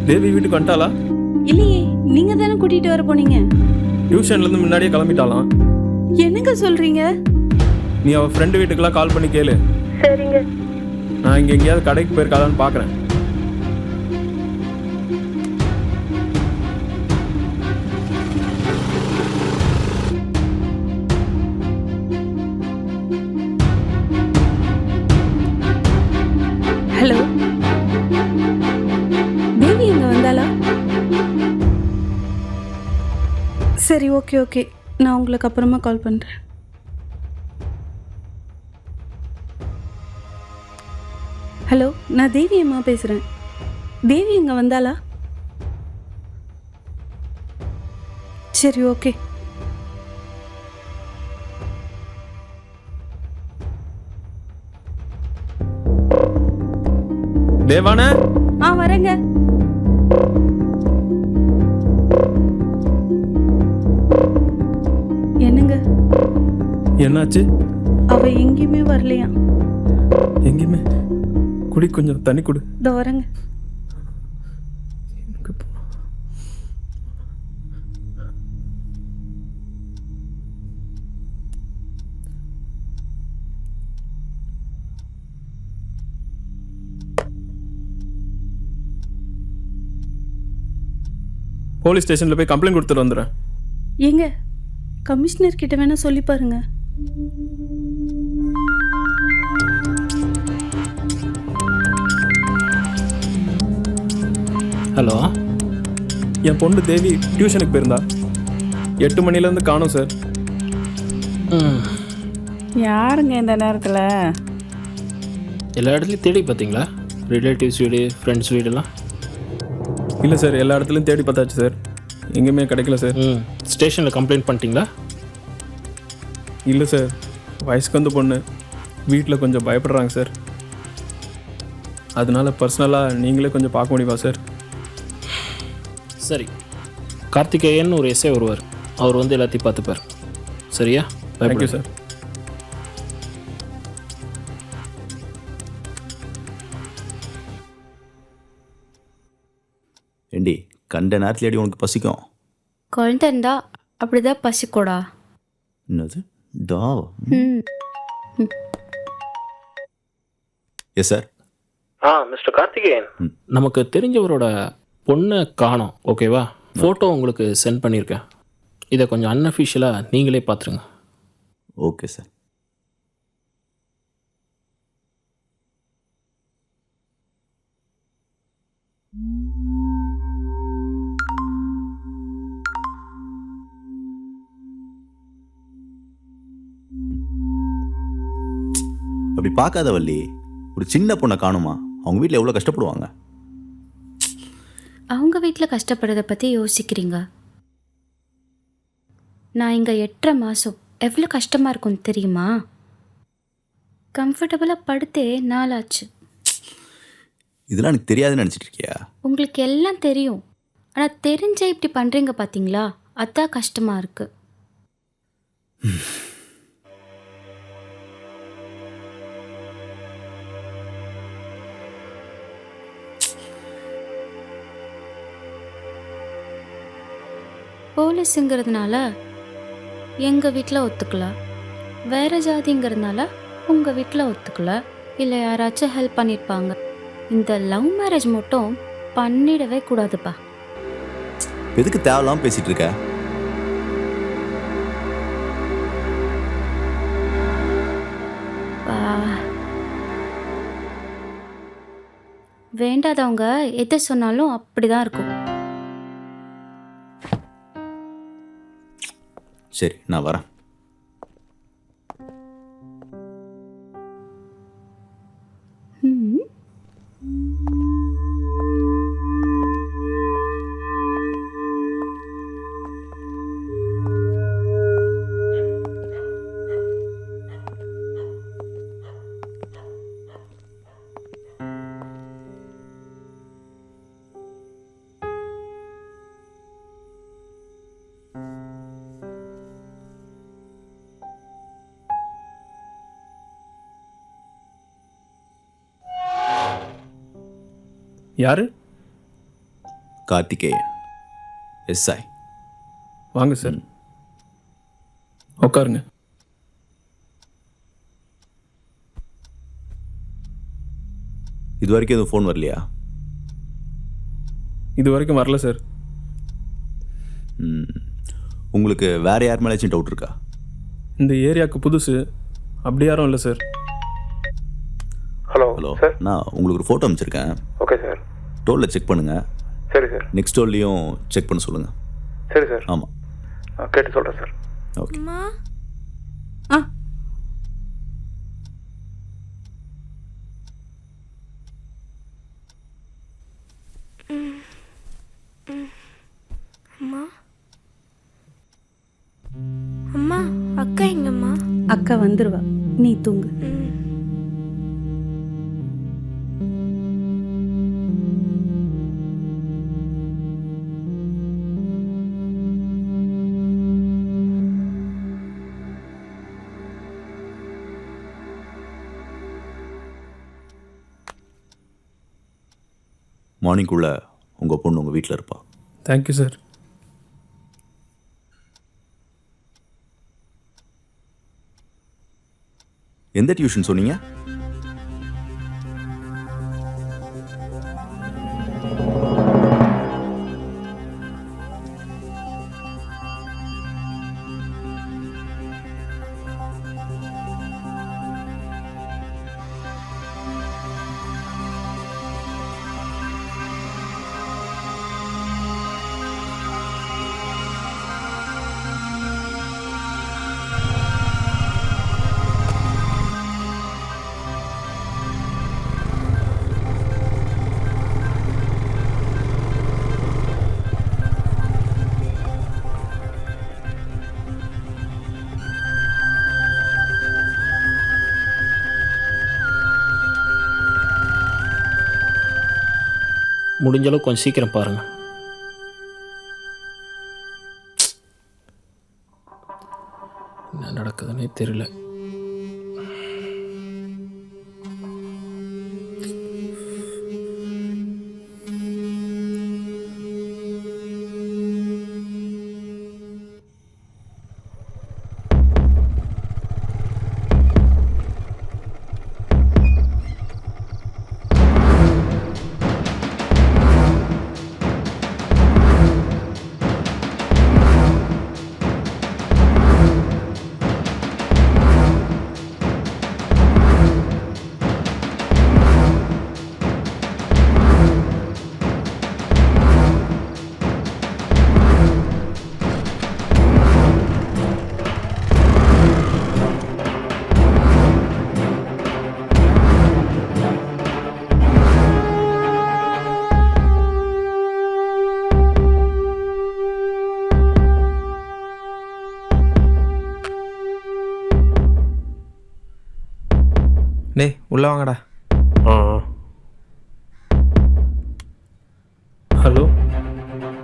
தேவி வீட்டுக்கு வந்துட்டாளா? இல்லையே, நீங்க தானே கூட்டிட்டு வர போனீங்க. டியூஷன்லேருந்து முன்னாடியே கிளம்பிட்டாலாம். என்னங்க சொல்றீங்க? நீ அவள் ஃப்ரெண்டு வீட்டுக்கெல்லாம் கால் பண்ணி கேளு. சரிங்க. நான் இங்கே எங்கேயாவது கடைக்கு போயிருக்காதான்னு பார்க்குறேன். ஹலோ, தேவி இங்கே வந்தாளா? சரி, ஓகே ஓகே, நான் உங்களுக்கு அப்புறமா கால் பண்ணுறேன். ஹலோ, நான் தேவி அம்மா பேசுகிறேன். தேவி இங்கே வந்தாளா? சரி, ஓகே. தேவான வரேங்க. என்னங்க? என்னாச்சு? அவ எங்கேயுமே வரலையா? எங்கேயுமே? குடி, கொஞ்சம் தண்ணி கொடு. இதோ வரேங்க. போலீஸ் ஸ்டேஷனில் போய் கம்ப்ளைண்ட் கொடுத்துட்டு வந்துடுறேன். ஏங்க, கமிஷனர் கிட்ட வேணா சொல்லி பாருங்க. ஹலோ, என் பொண்ணு தேவி டியூஷனுக்கு போயிருந்தா. 8 மணிலேருந்து காணோம் சார். யாருங்க இந்த நேரத்தில்? எல்லா இடத்துலையும் தேடி பார்த்தீங்களா? ரிலேட்டிவ்ஸ் வீடு, ஃப்ரெண்ட்ஸ் வீடெல்லாம்? இல்லை சார், எல்லா இடத்துலையும் தேடி பார்த்தாச்சு சார், எங்கேயுமே கிடைக்கல சார். ஸ்டேஷனில் கம்ப்ளைண்ட் பண்ணிட்டீங்களா? இல்லை சார், வயசுக்கு வந்த பொண்ணு, வீட்டில் கொஞ்சம் பயப்படுறாங்க சார். அதனால பர்சனலாக நீங்களே கொஞ்சம் பார்க்க முடியுமா சார்? சரி, கார்த்திகேயன் ஒரு எஸ்ஐ வருவார், அவர் வந்து எல்லாத்தையும் பார்த்துப்பார். சரியா? Thank you sir. ஏண்டி, கண்ட நேரத்தில் அடி உனக்கு பசிக்கும்? குழந்தை இருந்தா அப்படிதான் பசிக்கூடா. என்னது தாவா? Yes sir. மிஸ்டர் கார்த்திகேயன், நமக்கு தெரிஞ்சவரோட பொண்ணை காணோம். ஓகேவா? ஃபோட்டோ உங்களுக்கு சென்ட் பண்ணியிருக்கேன். இதை கொஞ்சம் அன்அஃபிஷியலாக நீங்களே பார்த்துருங்க. Okay sir. அப்படி பார்க்காத வள்ளி, ஒரு சின்ன பொண்ணை காணுமா? அவங்க வீட்டில் எவ்வளோ கஷ்டப்படுவாங்க. அவங்க வீட்டில் கஷ்டப்படுறதை பற்றி யோசிக்கிறீங்க. நான் இங்கே 8.5 மாதம் எவ்வளோ கஷ்டமாக இருக்கும்னு தெரியுமா? கம்ஃபர்டபுளாக படுத்தே நாளாச்சு. இதெல்லாம் எனக்கு தெரியாதுன்னு நினச்சிட்டு இருக்கியா? உங்களுக்கு எல்லாம் தெரியும், ஆனால் தெரிஞ்சே இப்படி பண்ணுறீங்க பார்த்தீங்களா? அதான் கஷ்டமாக இருக்குது. போலீஸுங்கிறதுனால எங்கள் வீட்டில் ஒத்துக்கல, வேறு ஜாதிங்கிறதுனால உங்கள் வீட்டில் ஒத்துக்கல, இல்லை யாராச்சும் ஹெல்ப் பண்ணியிருப்பாங்க. இந்த லவ் மேரேஜ் மட்டும் பண்ணிடவே கூடாதுப்பா. எதுக்கு தேவையில்லாமல் பேசிகிட்டு இருக்க? வேண்டாதவங்க எது சொன்னாலும் அப்படிதான் இருக்கும். சரி, நான் வரேன். யாரு? கார்த்திகேயன், எஸ்ஐ. வாங்க சார், உட்காருங்க. இது வரைக்கும் எதுவும் ஃபோன் வரலையா? இது வரைக்கும் வரல சார். உங்களுக்கு வேறு யார் மேலேச்சும் டவுட் இருக்கா? இந்த ஏரியாவுக்கு புதுசு, அப்படி யாரும் இல்லை சார். ஹலோ சார், நான் உங்களுக்கு ஒரு ஃபோட்டோ அனுப்பிச்சிருக்கேன். Okay sir. டோலில் செக் பண்ணுங்கள். சரி சார். நெக்ஸ்ட் டோல்லையும் செக் பண்ண சொல்லுங்கள். சரி சார். ஆமாம், கேட்டு சொல்கிறேன் சார். ஓகே. ஆ அம்மா அம்மா, அக்கா எங்கம்மா? அக்கா வந்துருவா, நீ தூங்கு. மார்னிங்குள்ளே உங்கள் பொண்ணு உங்கள் வீட்டில் இருப்பா. Thank you sir. எந்த டியூஷன் சொன்னீங்க? முடிஞ்ச அளவுக்கு கொஞ்சம் சீக்கிரம் பாருங்கள். என்ன நடக்குதுன்னே தெரியல. டேய் உள்ள வாங்கடா. ஹலோ,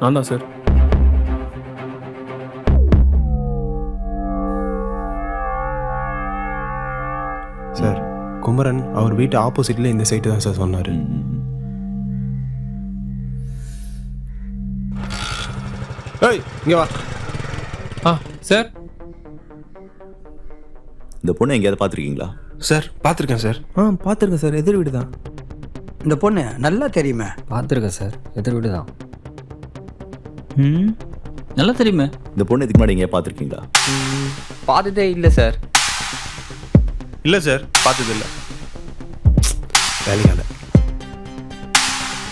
நான் தான் சார். சார், குமரன் அவர் வீட்டு ஆப்போசிட்ல இந்த சைட்டு தான் சார் சொன்னார். ஏய் இங்கே வா. சார், இந்த பொண்ணை எங்கேயாவது பார்த்துருக்கீங்களா? சார் பார்த்துருக்கேன் சார். பார்த்துருக்கேன் சார், எதிர் வீடு தான். இந்த பொண்ணு நல்லா தெரியுமே. பார்த்துருக்கேன் சார், எதிர் வீடு தான். நல்லா தெரியுமே. இந்த பொண்ணு இதுக்கு முன்னாடி எங்கேயா பார்த்துருக்கீங்களா? பார்த்ததே இல்லை சார். இல்லை சார், பார்த்ததில்லை. வேலைக்கால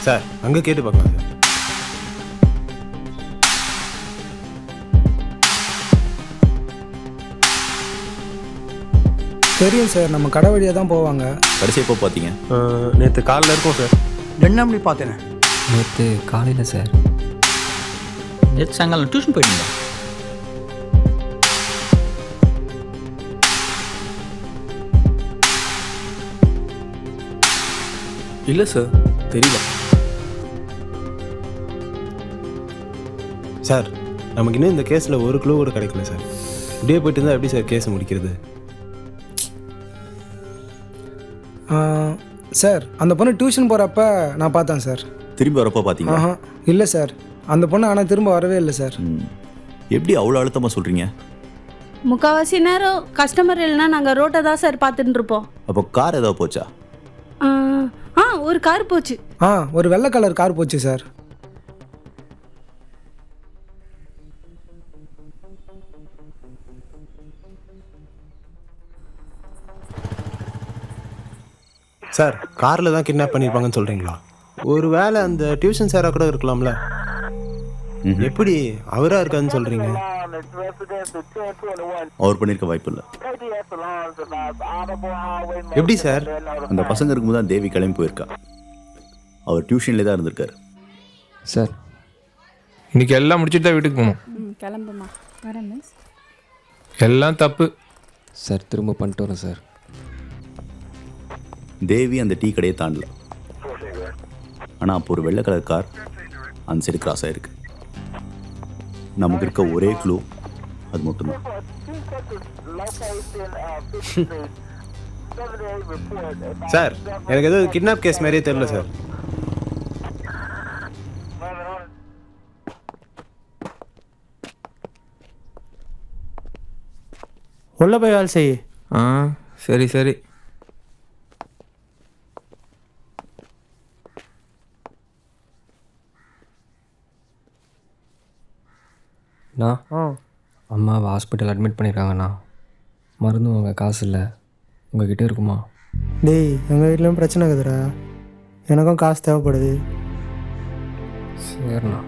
சார், அங்கே கேட்டு பார்க்கலாம் சார். தெரியும் சார், நம்ம கடை வழியாக தான் போவாங்க. கடைசி எப்போ பார்த்தீங்க? நேற்று காலையில் இருக்கும் சார். 2 மணி பார்த்தேனே. நேற்று காலையில் சார். நேற்று சாயங்காலம் டியூஷன் போயிட்டீங்க? இல்லை சார், தெரியல சார். நமக்கு இன்னும் இந்த கேஸில் ஒரு க்ளூ கூட கிடைக்கல சார். இப்படியே போயிட்டு இருந்தால் எப்படி சார் கேஸ் முடிக்கிறது? சார், அந்த பொண்ணு டியூஷன் போகிறப்ப நான் பார்த்தேன் சார். திரும்பி வரப்போ பார்த்தீங்களா? இல்லை சார், அந்த பொண்ணு ஆனால் திரும்ப வரவே இல்லை சார். எப்படி அவ்வளோ அழுத்தமாக சொல்கிறீங்க? முக்கால்வாசி நேரம் கஸ்டமர் இல்லைன்னா நாங்கள் ரோட்டை தான் சார் பார்த்துட்டு இருப்போம். அப்போ கார் ஏதாவது போச்சா? ஒரு கார் போச்சு. ஒரு வெள்ளை கலர் கார் போச்சு சார். சார் காரில் தான் கிட்னாப் பண்ணியிருப்பாங்கன்னு சொல்கிறீங்களா? ஒரு வேளை அந்த டியூஷன் சாராக கூட இருக்கலாம்ல. எப்படி அவராக இருக்காதுன்னு சொல்கிறீங்க? அவர் பண்ணியிருக்க வாய்ப்பு இல்லை. எப்படி சார்? அந்த பசங்க இருக்கும்போது தான் தேவி கிளம்பி போயிருக்கா. அவர் டியூஷன்லேயே தான் இருந்திருக்காரு. சார் இன்னைக்கு எல்லாம் முடிச்சுட்டு தான் வீட்டுக்கு போகணும். கிளம்புமா. வரேன் மிஸ். எல்லாம் தப்பு சார். திரும்ப பண்ணிட்டு வரேன் சார். தேவி அந்த டீ கடையை தாண்டல. ஆனால் அப்போ ஒரு வெள்ளை கலர் கார் அந்த சைடு கிராஸ் ஆகிருக்கு. நமக்கு இருக்க ஒரே க்ளூ அது மட்டும்தான். சார் எனக்கு ஏதோ கிட்னாப் கேஸ் மாதிரியே தெரியல சார். உள்ள போய் வேலை செய். சரி சரி. அம்மாவை ஹாஸ்பிட்டல் அட்மிட் பண்ணியிருக்காங்கண்ணா. மருந்து வாங்க காசு இல்லை. உங்ககிட்ட இருக்குமா? டேய் எங்கள் வீட்லேயும் பிரச்சனை இருக்குதுடா. எனக்கும் காசு தேவைப்படுது. சரிண்ணா.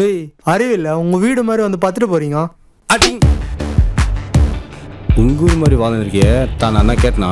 ஏய் அறிவில்லை, உங்கள் வீடு மாதிரி வந்து பார்த்துட்டு போகிறீங்க. உங்கள் ஊர் மாதிரி வாழ்ந்துருக்கிய தான் அண்ணா கேட்டனா?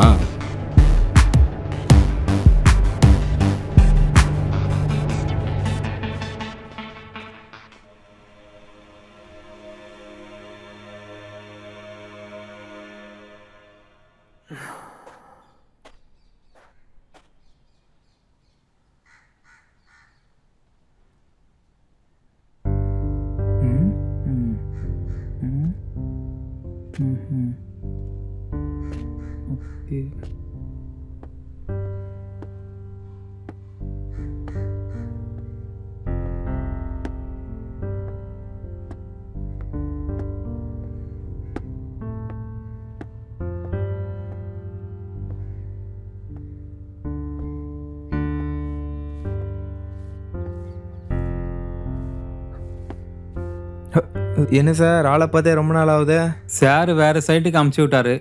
என்ன சார் ஆளை பார்த்தே ரொம்ப நாள் ஆகுது. சார் வேறு சைட்டுக்கு அமுச்சு விட்டாரு.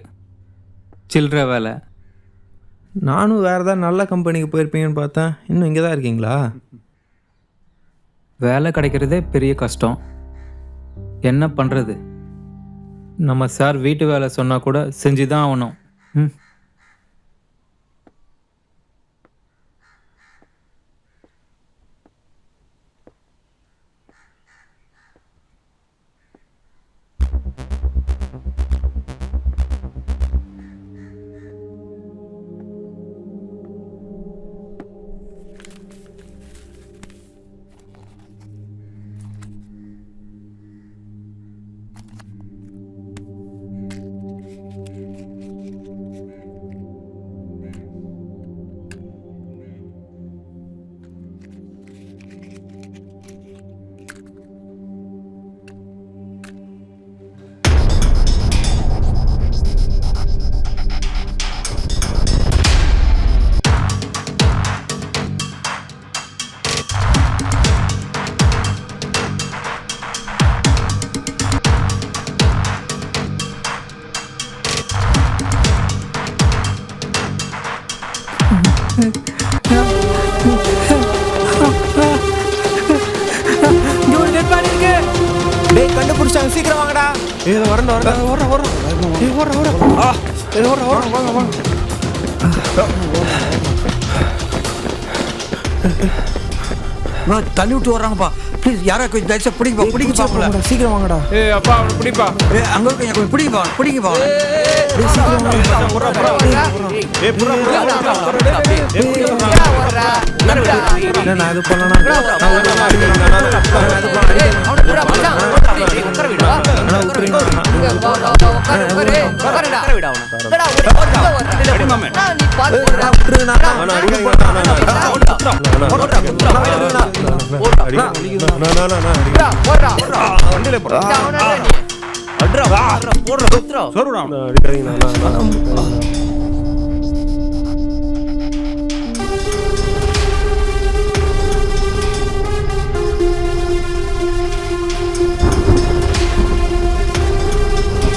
சில்லற வேலை. நானும் வேறு ஏதாவது நல்ல கம்பெனிக்கு போயிருப்பீங்கன்னு பார்த்தேன். இன்னும் இங்கே தான் இருக்கீங்களா? வேலை கிடைக்கிறதே பெரிய கஷ்டம். என்ன பண்ணுறது? நம்ம சார் வீட்டு வேலை சொன்னால் கூட செஞ்சு தான் ஆகணும். கண்டுபிடிச்சாங்க, சீக்கிரம் வாங்கடா. தள்ளி விட்டு வர்றாங்கப்பா. ப்ளீஸ் யாரா கொஞ்சம் தயவுசா பிடிப்பா, பிடிக்கப்பா. சீக்கிரம் வாங்கடா. அப்பா அவனை பிடிப்பா. அங்கே இருக்க கொஞ்சம் பிடிப்பா, பிடிக்கப்பா. நான் இது பண்ணனா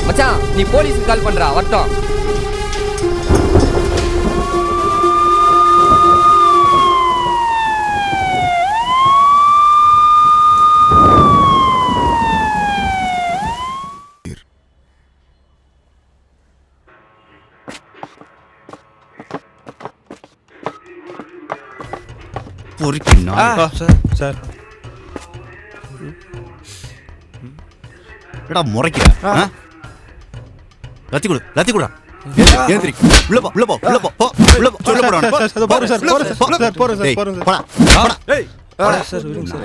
மச்சான் நீ போலீஸுக்கு கால் பண்றா வரட்டும். சார் என்னடா முறைக்கிற? லத்தி கொடு, லத்தி கொடு. ஏந்திரி, உள்ள போ, உள்ள போ, உள்ள போ, போ, உள்ள போ, உள்ள போடா. போறேன் சார், போறேன் சார், போறேன் சார், டேய், போறேன் போடா, போடா. ஏய், சார், விடுங்க சார்.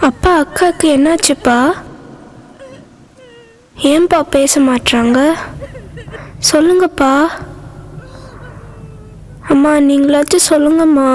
அப்பா அக்காவுக்கு என்னாச்சுப்பா? ஏன்பா பேச மாட்றாங்க? சொல்லுங்கப்பா. அம்மா நீங்களாச்சும் சொல்லுங்கம்மா.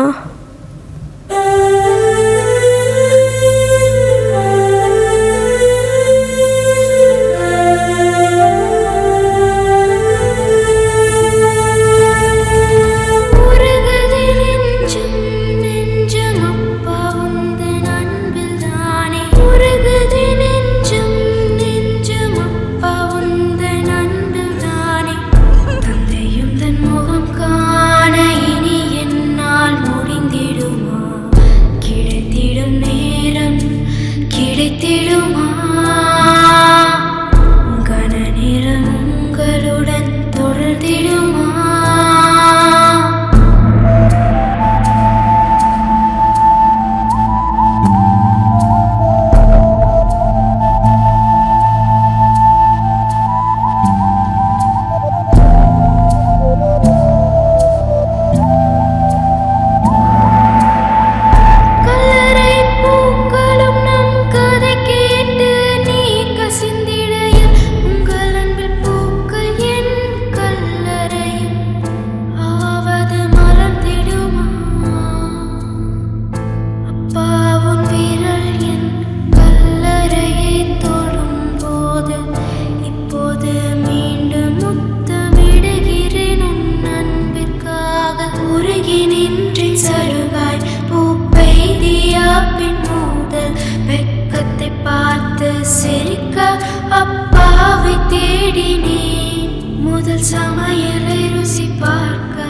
சமையலை ருசி பார்க்க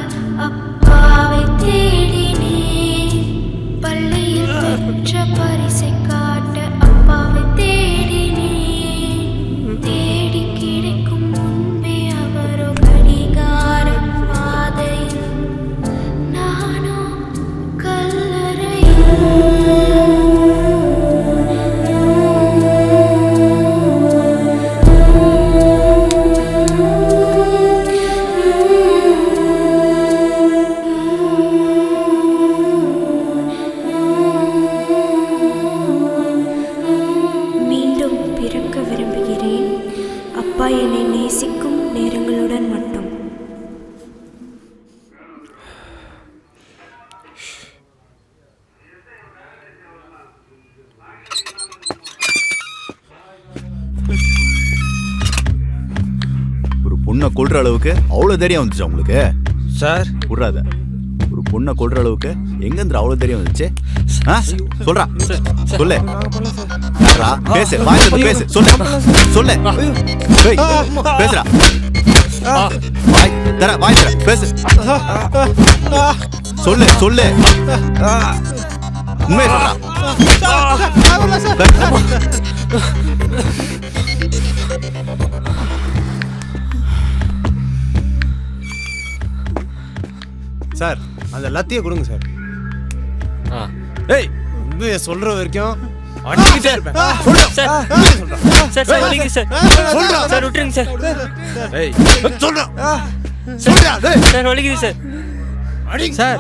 அப்பாவை தேடினேன். பள்ளியில் பெற்ற பரிசை காட்ட அப்பாவை தேடினேன். தேடி கிடைக்கும் முன்பே அவரோ கடிகார பாதையில், நானோ கல்லறையில். அப்பா என்னை நேசிக்கும் நேரங்களுடன் மட்டும். ஒரு பொண்ணை கொல்ற அளவுக்கு அவ்வளவு தைரியம் வந்துச்சு உங்களுக்கு சார்? விட்றாத. ஒரு பொண்ணை கொல்ற அளவுக்கு எங்கேருந்து அவ்வளவு தைரியம் வந்துச்சு? சொல்றா, சொல்லு. பேசு, வாய்ஸ் பேசு, சொல்லு, சொல்லு. பேசுறா, வாய் தர, வாய் தர, பேசு, சொல்லு, சொல்லு. உண்மையை சொல்றா. சார் அந்த லத்தியை கொடுங்க சார். ஏய் உண்மையை சொல்ற வரைக்கும் அடிக்கிட்டே இருப்பேன். சார் சார் வலிக்குது சார். சொல்றா சார் விட்டுருங்க சார். ஏய் சொல்றா சொல்றா. சார் வலிக்குது சார். சார்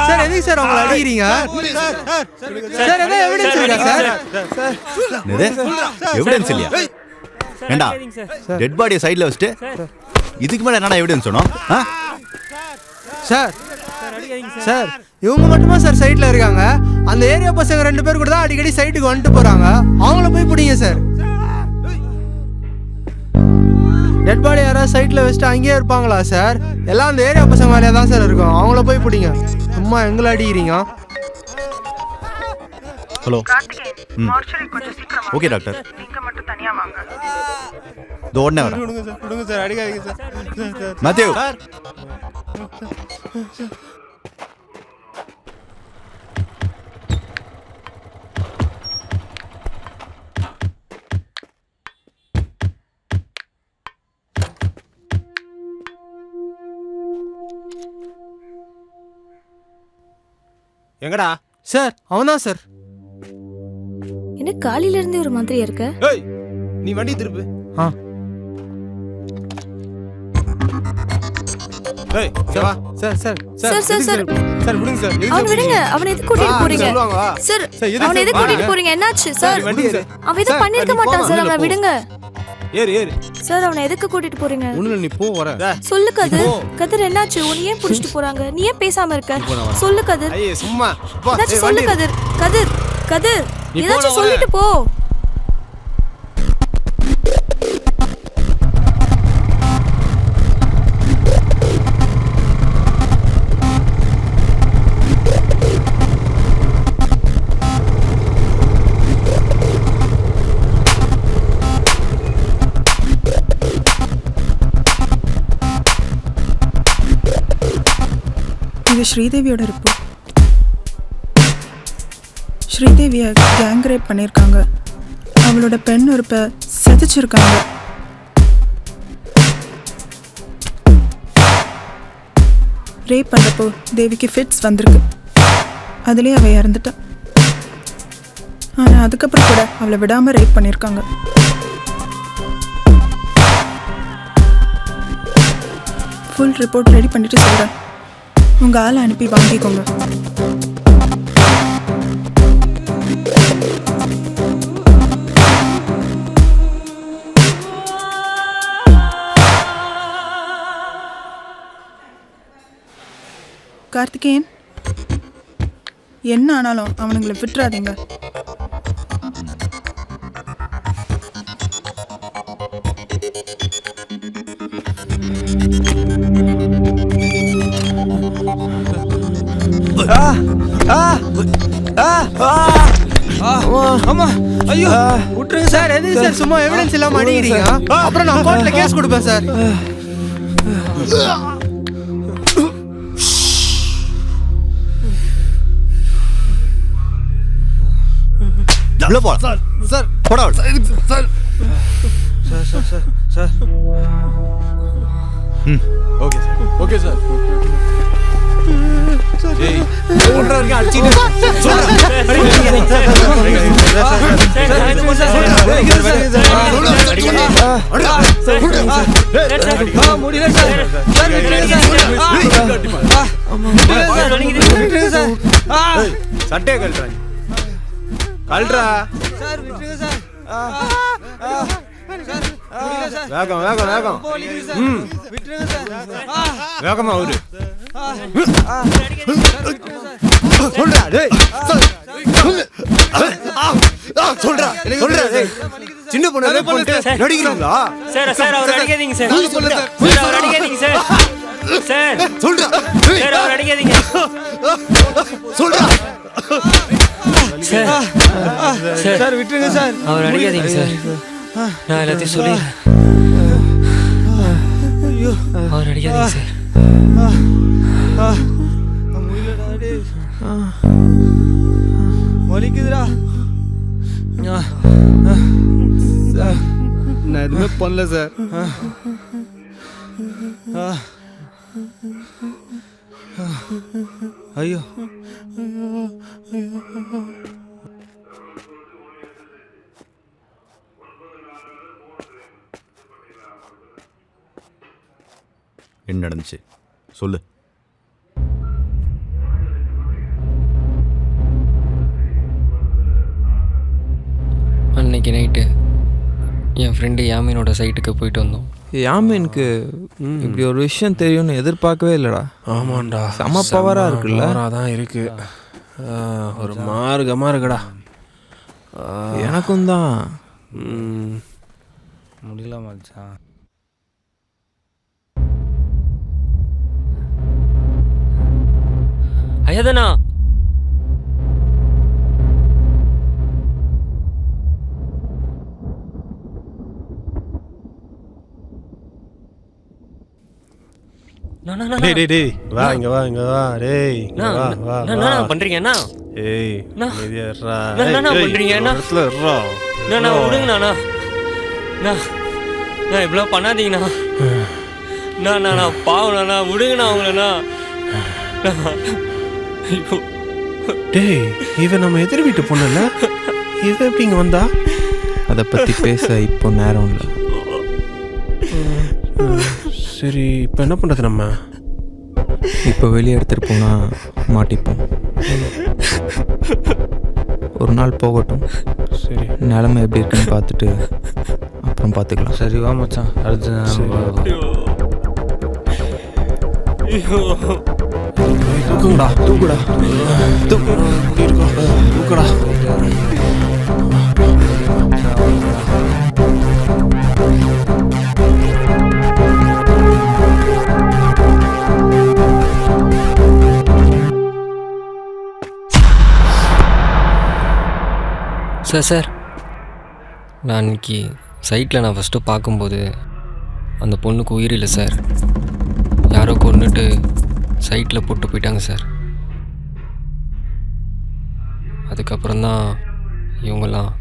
சார் எதுக்கு சார் அவங்களை அடிக்கிறீங்க சார் என்ன எவிடன்ஸ் இருக்கா சார் எவிடன்ஸ் இல்லையா ஏண்டா டெட் பாடியை சைடில் வச்சுட்டு இதுக்கு மேலே என்னடா எவிடன்ஸ் சொன்னோம் சார் சார் இவங்க மட்டுமா சார் சைட்டில் இருக்காங்க அந்த ஏரியா பசங்க 2 பேர் கூட தான் அடிக்கடி சைட்டுக்கு வந்துட்டு போகிறாங்க அவங்கள போய் பிடிங்க சார் டெட் பாடி யாராவது சைட்டில் வச்சுட்டு அங்கேயே இருப்பாங்களா சார் எல்லாம் அந்த ஏரியா பசங்க வேலையாக தான் சார் இருக்கும் அவங்கள போய் பிடிங்க சும்மா எங்களை அடிக்கிறீங்க ஹலோ ஓகே டாக்டர் இதோ உடனே வரேன் விடுங்க சார் அடிக்காதீங்க சார் மேத்யூ எங்கடா சார் அவன் தான் சார் என்ன காலையில இருந்தே ஒரு மாதிரியா இருக்க ஏய் நீ வண்டி திருப்பு ஏய் வா sir sir sir sir sir sir விடுங்க சார் அவனை விடுங்க அவனை எதுக்கு கூட்டிட்டு போறீங்க சார் அவனை எதுக்கு கூட்டிட்டு போறீங்க என்னாச்சு சார் அவன் எதுவும் பண்ணிருக்க மாட்டான் சார் அவனை விடுங்க ஏறு ஏறு சார் அவனை எதுக்கு கூட்டிட்டு போறீங்க ஒண்ணுல நீ போ வர சொல்லு கதிர் கதிர் என்னாச்சு உன்னை ஏன் புடிச்சிட்டு போறாங்க நீ ஏன் பேசாம இருக்க சொல்லு கதிர் ஐயே சும்மா ஏதாச்சும் சொல்லு கதிர் கதிர் கதிர் ஏதாச்சும் சொல்லிட்டு போ இது ஸ்ரீதேவியோட ரிப்போர்ட். ஸ்ரீதேவியை கேங் ரேப் பண்ணியிருக்காங்க. அவளோட பெண் உறுப்பை செதைச்சிருக்காங்க. ரேப் பண்ணப்போ தேவிக்கு ஃபிட்ஸ் வந்திருக்கு. அதுலேயே அவள் இறந்துட்டா. ஆனால் அதுக்கப்புறம் கூட அவளை விடாமல் ரேப் பண்ணியிருக்காங்க. ஃபுல் ரிப்போர்ட் ரெடி பண்ணிட்டு சொல்கிறேன். உங்கள் ஆளை அனுப்பி வாங்கிக்கோங்க. கார்த்திகேயன், என்ன ஆனாலும் அவனுங்களை விட்டுறாதீங்க. ஐயோ விட்டுருங்க சார். எதுக்கு சார் சும்மா எவிடன்ஸ் இல்லாம அடிக்கிறீங்க? அப்புறம் நான் கோர்ட்ல கேஸ் கொடுப்பேன் சார். சார் சார் போடா sir sir sir sir sir okay sir okay sir ஏய் ஓடுற வரைக்கும் அடிச்சிட்டு சட்டையை கழட்டுறாங்க கழட்டுறா வேகம் வேகம் வேகம் வேகமா அவரு சொல்றா டேய் சொல்றா சொல்றா சின்ன பொண்ணு போட்டு நடிக்கிறீங்களா சார் சார் அவர் அடிக்காதீங்க சார் சார் அவர் அடிக்காதீங்க சார் சார் சொல்றா சார் அவர் அடிக்காதீங்க சொல்றா சார் சார் விட்டுருங்க சார். அவர் அடிக்காதீங்க சார் நான் எல்லாத்தையும் சொல்லிடுறேன் அவர் அடிக்காதீங்க சார் வலிக்குதுடா. நான் எதுவுமே பண்ணல சார் ஐயோ என்ன நடந்துச்சு சொல்லு. ஃப்ரெண்டு யாமீனோட சைட்டுக்கு போயிட்டு வந்தோம். யாமீனுக்கு இப்படி ஒரு விஷயம் தெரியும்னு எதிர்பார்க்கவே இல்லைடா. ஆமாண்டா, செம பவராக இருக்குல்ல. தான் இருக்கு. ஒரு மார்க்கமாக இருக்குடா. எனக்கும் தான் முடியல மச்சான். ஐயாதானா டேய் வா இங்க வா டேய் வா என்ன பண்றீங்க அண்ணா? ஏய் அண்ணா. அமைதியா இருடா. என்ன பண்றீங்க அண்ணா? இடத்துல இருடா. அண்ணா விடுங்கண்ணா. நான் இவ்வளோ பண்ணாதீங்கண்ணா. நான் பாவண்ணா, விடுங்கண்ணா அவங்களண்ணா. ஐயோ டேய் இவ நம்ம எதிர் வீட்டு பொண்ணுல்ல, இவ எப்படி இங்க வந்தா? அதை பற்றி பேச இப்போ நேரம் இல்லை. சரி இப்போ என்ன பண்ணுறது நம்ம? இப்போ வெளியே எடுத்துகிட்டு போனால் மாட்டிப்போம். ஒரு நாள் போகட்டும். சரி நிலமை எப்படி இருக்குன்னு பார்த்துட்டு அப்புறம் பார்த்துக்கலாம். சரி வா மச்சான், அடுத்து தூக்குங்கடா, தூக்குடா, தூக்குடா. சார் நான் இன்னைக்கு சைட்டில் நான் ஃபஸ்ட்டு பார்க்கும்போது அந்த பொண்ணுக்கு உயிர் இல்லை சார். யாரோ கொன்னுட்டு சைட்டில் போட்டு போயிட்டாங்க சார். அதுக்கப்புறம் தான் இவங்கெல்லாம்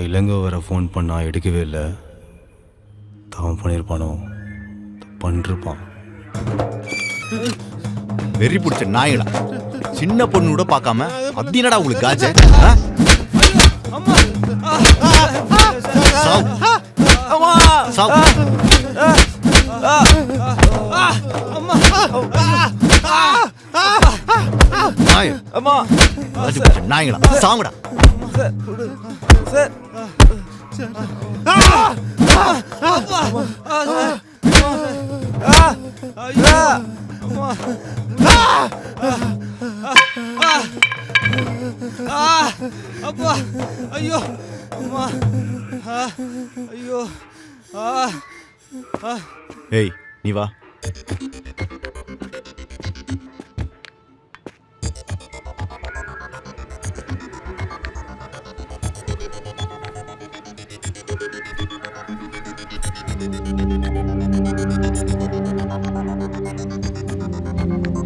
இளங்கோ வர ஃபோன் பண்ணா எடுக்கவே இல்லை. தான் பண்ணியிருப்பானோ, பண்ணிருப்பான். வெறி பிடிச்ச நாயடா, சின்ன பொண்ணு கூட பார்க்காம அப்படி என்னடா உங்களுக்கு காஜ? நாயங்களா சாங்கடா. ஐயோ ஐயோ. ஏய் நீ வா.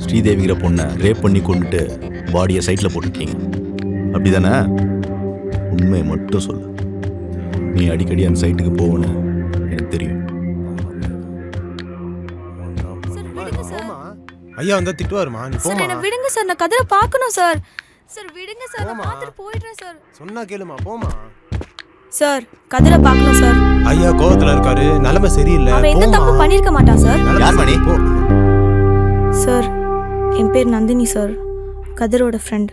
ஸ்ரீதேவிங்கிற பொண்ணை ரேப் பண்ணி கொண்டுட்டு பாடியை சைட்டில் போட்டுருக்கீங்க, அப்படிதானே? உண்மையை மட்டும் சொல்லு. நீ அடிக்கடி அந்த சைட்டுக்கு போகணும்னு எனக்கு தெரியும். ஐயா வந்தா திட்டுவாருமா, நீ போமா. என்ன விடுங்க சார், நான் கதிரை பார்க்கணும் சார். சார் விடுங்க சார், நான் பார்த்துட்டு போயிடுறேன் சார். சொன்னா கேளுமா, போமா. சார் கதிரை பார்க்கணும் சார். ஐயா கோவத்துல இருக்காரு, நிலைமை சரியில்லை. அவன் எந்த தப்பு பண்ணிருக்க மாட்டான் சார். யார் மணி? சார் என் பேர் நந்தினி சார், கதிரோட ஃப்ரெண்ட்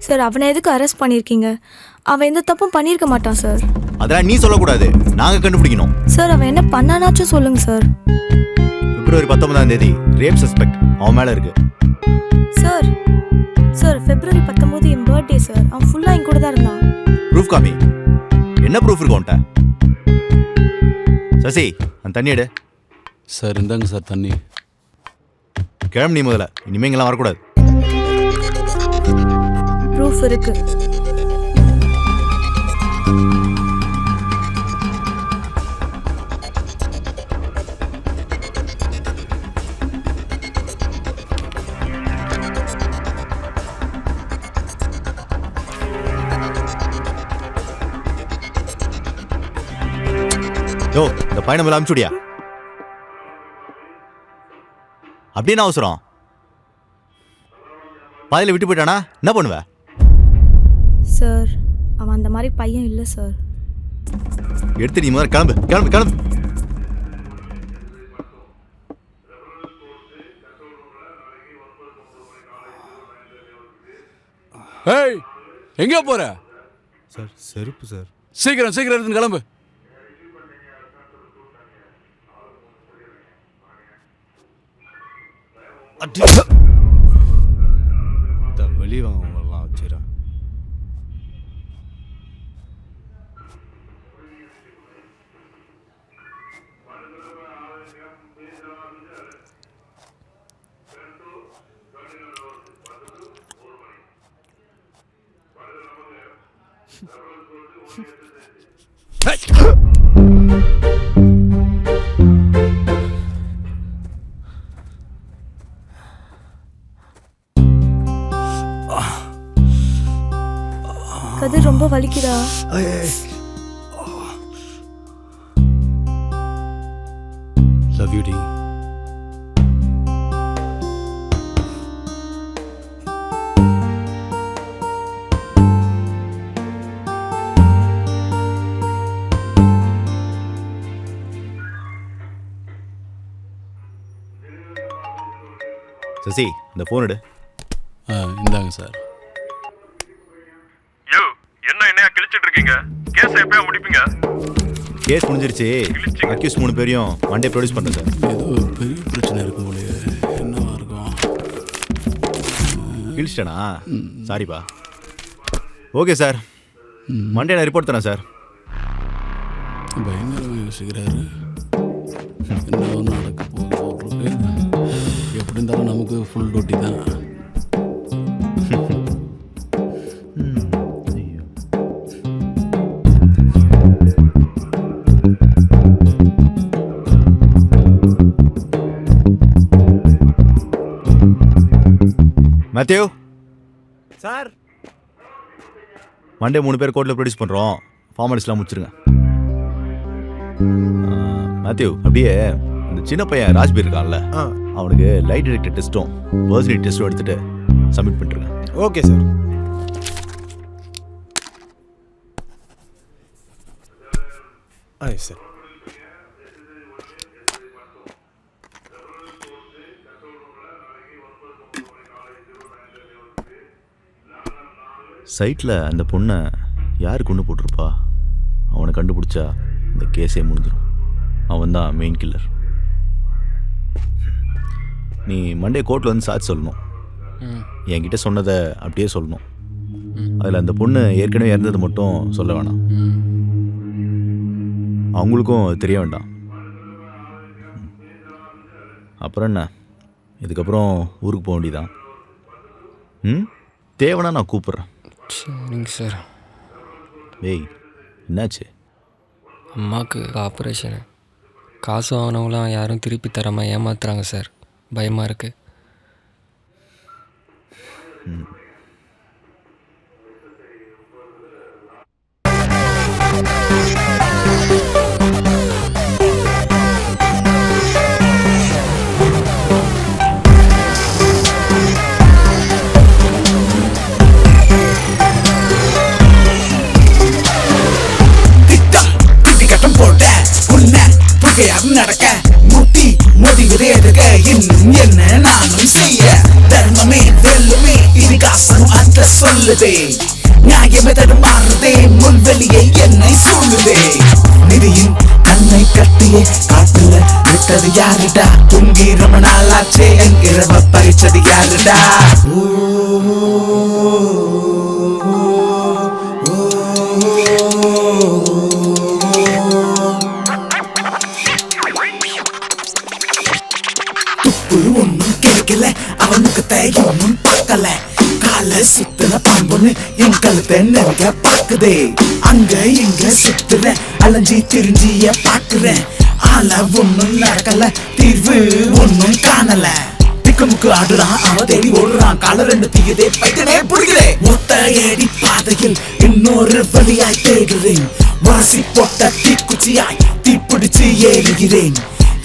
சார். அவனை எதுக்கு அரெஸ்ட் பண்ணியிருக்கீங்க? அவன் எந்த தப்பும் பண்ணியிருக்க மாட்டான் சார். அதெல்லாம் நீ சொல்லக்கூடாது, நாங்கள் கண்டுபிடிக்கணும் சார். அவன் என்ன பண்ணானாச்சும் சொல்லுங்க சார். பிப்ரவரி 19ஆம் தேதி ரேப் சஸ்பெக்ட் அவன் மேலே இருக்கு சார். சார் February 19 என் பர்த்டே சார். அவன் ஃபுல்லாக என் கூட தான் இருந்தான். ப்ரூஃப் காமி. என்ன ப்ரூஃப் இருக்கு உன்ட்ட? சசி அந்த தண்ணி எடு. சார் இந்தாங்க சார் தண்ணி. கிளம்பு நீ முதல்ல, இனிமே இங்கெல்லாம் வரக்கூடாது. ப்ரூஃப் இருக்கு. யோ இந்த பையனை மேல அனுப்பிச்சுடியா? அப்படின்னு அவசரம் பாதியில் விட்டு போயிட்டானா என்ன பண்ணுவ? சார் அவன் அந்த மாதிரி பையன் இல்லை சார். எடுத்து நீ முதல்ல கிளம்பு கிளம்பு கிளம்பு. ஏய் எங்கே போற? சார் செருப்பு சார். சீக்கிரம் சீக்கிரம் எடுத்து கிளம்பு. வெளியே வாங்கலாம் வச்சுக்கிறேன். கதிர் ரொம்ப வலிக்குதா? Love you D. சசி இந்த ஃபோன் எடு. இந்தாங்க சார். யோ என்ன என்னையா கிழிச்சிட்டு இருக்கீங்க? கேஸ் எப்பயா முடிப்பீங்க? கேஸ் முடிஞ்சிருச்சு. அக்யூஸ் 3 பேரையும் மண்டே ப்ரொடியூஸ் பண்ணுறேன் சார். ஏதோ பெரிய பிரச்சனை இருக்கும் போலயே. என்னவா இருக்கும்? கிழிச்சிட்டேனா? சாரிப்பா. ஓகே சார், மண்டே நான் ரிப்போர்ட் தரேன் சார். பயங்கரமாக யோசிக்கிறாரு. என்ன நடக்க போகுது? எப்படி இருந்தாலும் நமக்கு ஃபுல் டியூட்டி தான். மேத்யூ சார், மண்டே 3 பேர் கோர்ட்டில் ப்ரொடியூஸ் பண்ணுறோம். ஃபார்மாலிட்டிஸ்லாம் முடிச்சிருங்க. மேத்யூ அப்படியே இந்த சின்ன பையன் ராஜ்பீர் இருக்கான்ல, அவனுக்கு லைட் டிடெக்டர் டெஸ்ட்டும் பர்சனல் டெஸ்ட்டும் எடுத்துட்டு சப்மிட் பண்ணிட்டுருங்க. Okay sir. சார் சைட்டில் அந்த பொண்ணை யார் கொண்டு போட்டிருப்பா? அவனை கண்டுபிடிச்சா இந்த கேஸே முடிஞ்சிடும். அவன் தான் மெயின் கில்லர். நீ மண்டே கோர்ட்டில் வந்து சாட்சி சொல்லணும். என்கிட்ட சொன்னதை அப்படியே சொல்லணும். அதில் அந்த பொண்ணு ஏற்கனவே இறந்தது மட்டும் சொல்ல வேணாம். அவங்களுக்கும் தெரிய வேண்டாம். அப்புறம் என்ன, இதுக்கப்புறம் ஊருக்கு போக வேண்டியதான். தேவைன்னா நான் கூப்பிட்றேன். சரிங்க சார். ஏய் என்னாச்சு? அம்மாவுக்கு ஆப்ரேஷனு. காசு வாங்கினவங்களாம் யாரும் திருப்பி தராமல் ஏமாத்துறாங்க சார். பயமாக இருக்குது. நடக்க முட்டி முடிவுதேடுக இன்னும் என்ன நானும் செய்ய தர்மமே வெல்லுமே இதிகாசம் அந்த சொல்லுதே நியாயமே தடுமாறுதே முன்வெளியை என்னை சூழுதே நிதியின் கண்ணை கட்டியே காட்டுல விட்டது யாருடா துங்கி ரொம்ப நாளாச்சே என் இரவ பறிச்சது யாருடா ஒன்னும் கிடைக்கல அவனுக்கு தையும் பார்க்கல கால சுத்துன பாம்பொன்னு என் கழுத்தை நெருங்க பாக்குதே அங்க இங்க சுத்துற அலைஞ்சி திரிஞ்சிய பாக்குறேன் ஆள ஒன்னும் நடக்கல தீர்வு ஒன்னும் காணல திக்குமுக்கு ஆடுறான் அவ தேடி ஓடுறான் கால ரெண்டு தீயதே பைத்தனே புரிகிறே ஒத்த ஏடி பாதையில் இன்னொரு வழியாய் தேடுறேன் வாசி போட்ட தீக்குச்சியாய் தீப்பிடிச்சு ஏறுகிறேன்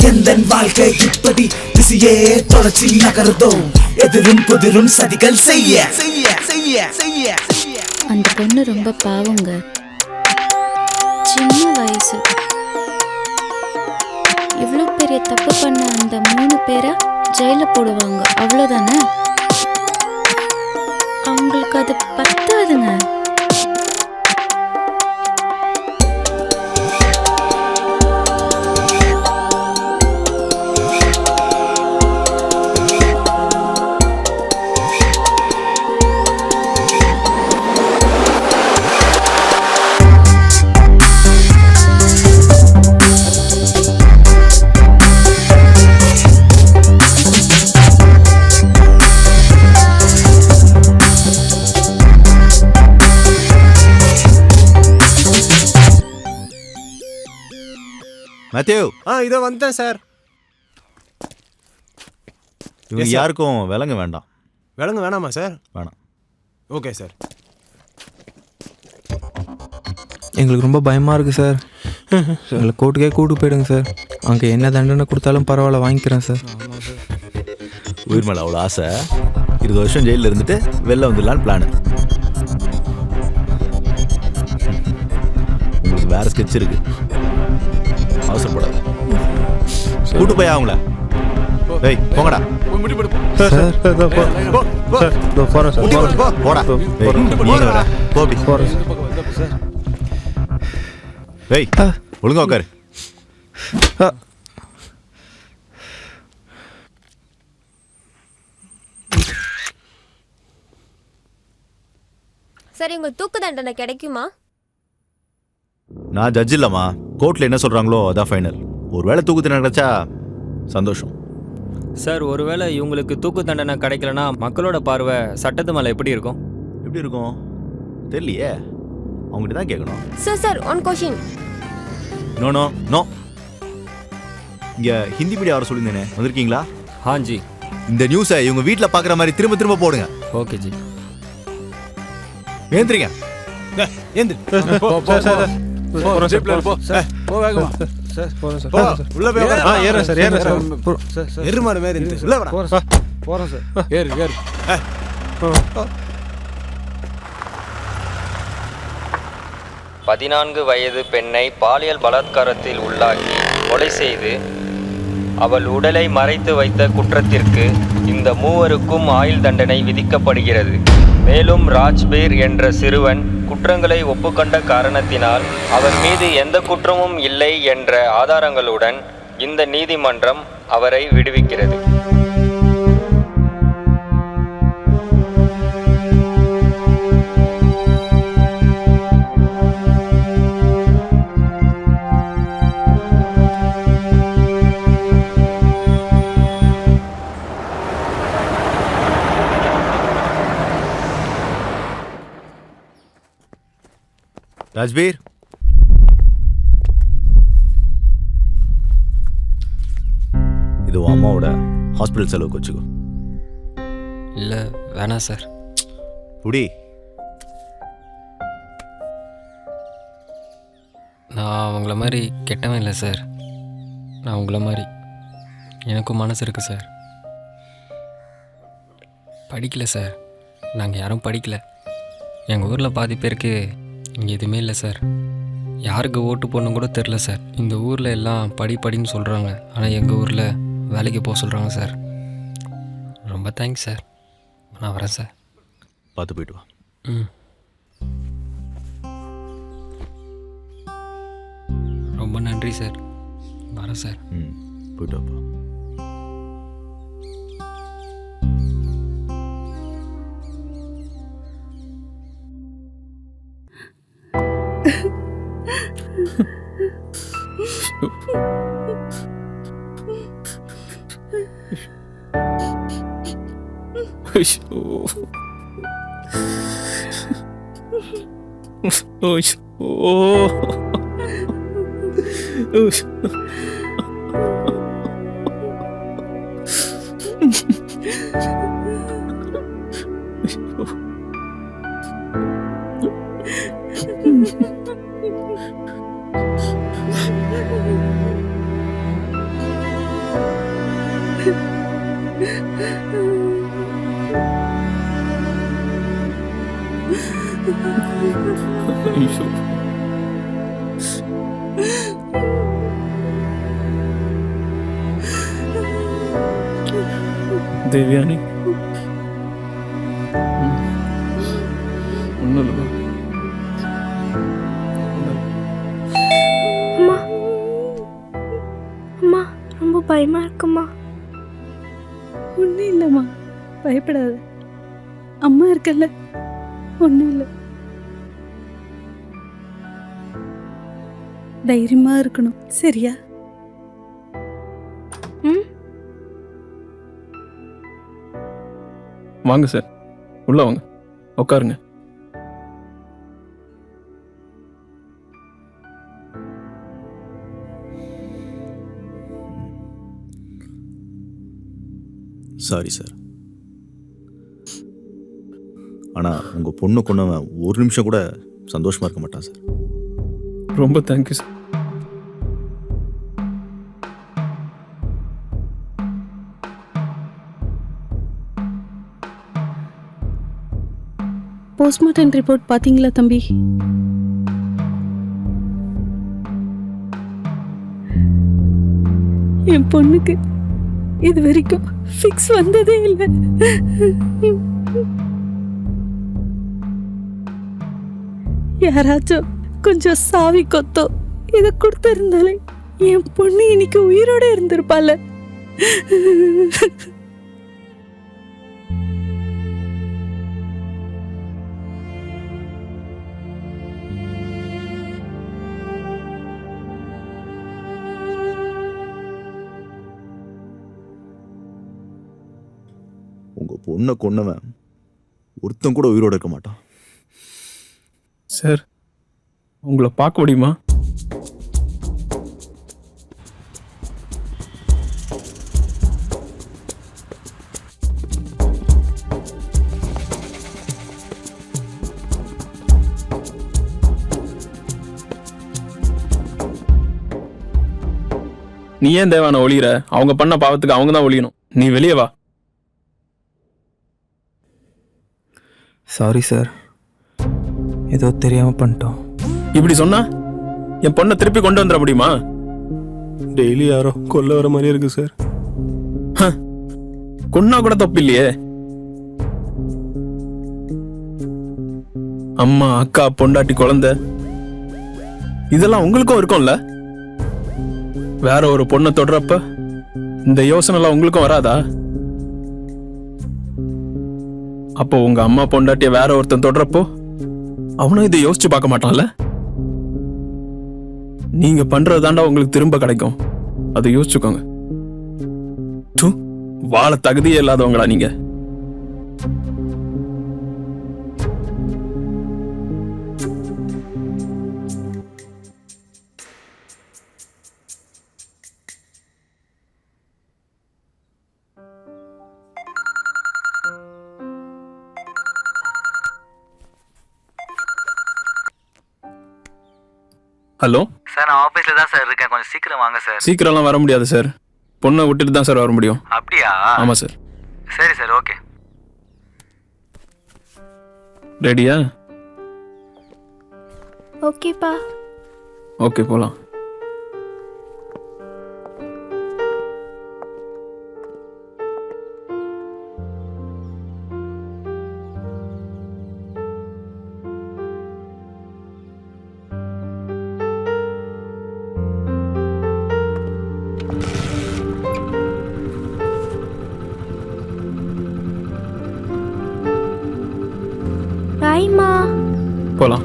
எந்தன் வாழ்க்கை இப்படி திசையே தொடர்ச்சி நகருதோ எதிரும் புதிரும் சதிகள் செய்ய செய்ய செய்ய செய்ய அந்த பொண்ணு ரொம்ப பாவங்க. சின்ன வயசு. இவ்வளோ பெரிய தப்பு பண்ண அந்த 3 பேரை ஜெயில போடுவாங்க, அவ்வளோதானே? அவங்களுக்கு அது பத்தாதுங்க. மேத்யூ, இதோ வந்துட்டேன் சார். இவங்க யாருக்கும் விலங்கு வேண்டாம். விலங்கு வேணாமா சார்? வேணாம். Okay sir. எங்களுக்கு ரொம்ப பயமாக இருக்குது சார். எங்களை கோர்ட்டுக்கே கூட்டு போயிடுங்க சார். அங்கே என்ன தண்டனை கொடுத்தாலும் பரவாயில்ல, வாங்கிக்கிறேன் சார். உயிர் மேலே அவ்வளோ ஆசை. 20 வருஷம் ஜெயிலில் இருந்துட்டு வெளில வந்துடலான்னு பிளான். உங்களுக்கு வேற ஸ்கெட்ச் இருக்கு, அவசரப்படாது. கூட்டு போய் அவங்கள. ஏய் போங்கடா. போடா. ஏய் ஒழுங்கா உட்காரு. சரி, உங்க தூக்கு தண்டனை கிடைக்குமா? நான் ஜட்ஜ் இல்லம்மா. கோர்ட்ல என்ன சொல்றாங்களோ அதான் ஃபைனல். ஒருவேளை தூக்கு தண்டனை கிடைச்சா சந்தோஷம் சார். ஒருவேளை இவங்களுக்கு தூக்கு தண்டனை கிடைக்கலனா மக்களோட பார்வை சட்டத்து மேலே எப்படி இருக்கும்? எப்படி இருக்கும் தெரியலையே, அவங்ககிட்ட தான் கேட்கணும். Sir one question. No no no. இங்க ஹிந்தி மீடியா வர சொல்லியிருந்தேனே, வந்திருக்கீங்களா? ஹாஞ்சி. இந்த நியூஸை இவங்க வீட்டில் பார்க்குற மாதிரி திரும்ப திரும்ப போடுங்க. ஓகே ஜி. ஏந்திரிங்க. உள்ள போய் ஏறேன் சார். ஏறேன் சார். எருமாடு மாதிரி உள்ள வர போறோம் சார். ஏறு ஏறு. 14 வயது பெண்ணை பாலியல் பலாத்காரத்தில் உள்ளாக்கி கொலை செய்து அவள் உடலை மறைத்து வைத்த குற்றத்திற்கு இந்த மூவருக்கும் ஆயுள் தண்டனை விதிக்கப்படுகிறது. மேலும் ராஜ்பீர் என்ற சிறுவன் குற்றங்களை ஒப்புக்கொண்ட காரணத்தினால் அவர் மீது எந்த குற்றமும் இல்லை என்ற ஆதாரங்களுடன் இந்த நீதிமன்றம் அவரை விடுவிக்கிறது. ராஜ்பீர், இது உன் அம்மாவோட ஹாஸ்பிட்டல் செலவுக்கு வச்சுக்கோ. இல்லை வேணாம் சார். புடி. நான் அவங்கள மாதிரி கெட்டவன் இல்லை சார். நான் உங்களை மாதிரி எனக்கும் மனசு இருக்குது சார். படிக்கல சார். நாங்கள் யாரும் படிக்கல. எங்கள் ஊரில் பாதி பேருக்கு இங்கே எதுவுமே இல்லை சார். யாருக்கு ஓட்டு போடணும் கூட தெரில சார். இந்த ஊரில் எல்லாம் படின்னு சொல்கிறாங்க. ஆனால் எங்கள் ஊரில் வேலைக்கு போக சொல்கிறாங்க சார். ரொம்ப தேங்க்ஸ் சார். நான் வரேன் சார். பார்த்து போயிட்டு வா. ரொம்ப நன்றி சார். வரேன் சார். போயிட்டு வாப்பா. தேவியானி, ஒன்றும் இல்லைம்மா. அம்மா அம்மா ரொம்ப பயமா இருக்குமா? ஒன்றும் இல்லைம்மா, பயப்படாத. அம்மா இருக்கல்ல, ஒன்றும் இல்லை. தைரியமா இருக்கணும், சரியா? வாங்க சார், உள்ள வாங்க, உட்காருங்க. Sorry sir. ஆனால் உங்கள் பொண்ணு கொண்டவன் ஒரு நிமிஷம் கூட சந்தோஷமாக இருக்க மாட்டான் சார். ரொம்ப தேங்க்யூ சார். போஸ்ட்மார்ட்டம் ரிப்போர்ட் பார்த்தீங்களா தம்பி? என் பொண்ணுக்கு இது வரைக்கும் ஃபிக்ஸ் வந்ததே இல்லை. யாராச்சும் கொஞ்சம் சாவி கொத்தோ இதை கொடுத்திருந்தாலே என் பொண்ணு இன்னைக்கு உயிரோட இருந்திருப்பால. உங்கள் பொண்ணை கொன்னவன் ஒருத்தன் கூட உயிரோடு இருக்க மாட்டான் சார். உங்களை பார்க்க முடியுமா? நீ ஏன் தேவான ஒளியிற? அவங்க பண்ண பாவத்துக்கு அவங்க தான் ஒளியணும். நீ வெளியே வா. சாரி சார், ஏதோ தெரியாமல் பண்ணிட்டோம். இப்படி சொன்னா என் பொண்ணை திருப்பி கொண்டு வந்துட முடியுமா? டெய்லி யாரோ கொல்ல வர மாதிரி இருக்கு சார். கொன்னா கூட தப்பு இல்லையே. அம்மா, அக்கா, பொண்டாட்டி, குழந்தை இதெல்லாம் உங்களுக்கும் இருக்கும்ல. வேற ஒரு பொண்ணை தொடுறப்ப இந்த யோசனை எல்லாம் உங்களுக்கும் வராதா? அப்போ உங்க அம்மா பொண்டாட்டிய வேற ஒருத்தன் தொடுறப்போ அவனும் இதை யோசிச்சு பார்க்க மாட்டான்ல. நீங்க பண்றதுதாண்டா உங்களுக்கு திரும்ப கிடைக்கும். அதை யோசிச்சுக்கோங்க. வாழ தகுதியே இல்லாதவங்களா நீங்க? ஹலோ சார், நான் ஆஃபீஸில் தான் சார் இருக்கேன். கொஞ்சம் சீக்கிரம் வாங்க சார். சீக்கிரம்லாம் வர முடியாது சார். பொண்ணை விட்டுட்டு தான் சார் வர முடியும். அப்படியா? ஆமாம் சார். சரி சார், ஓகே. ரெடியா? ஓகேப்பா. ஓகே, போகலாம். பாய்மா. போகலாம்.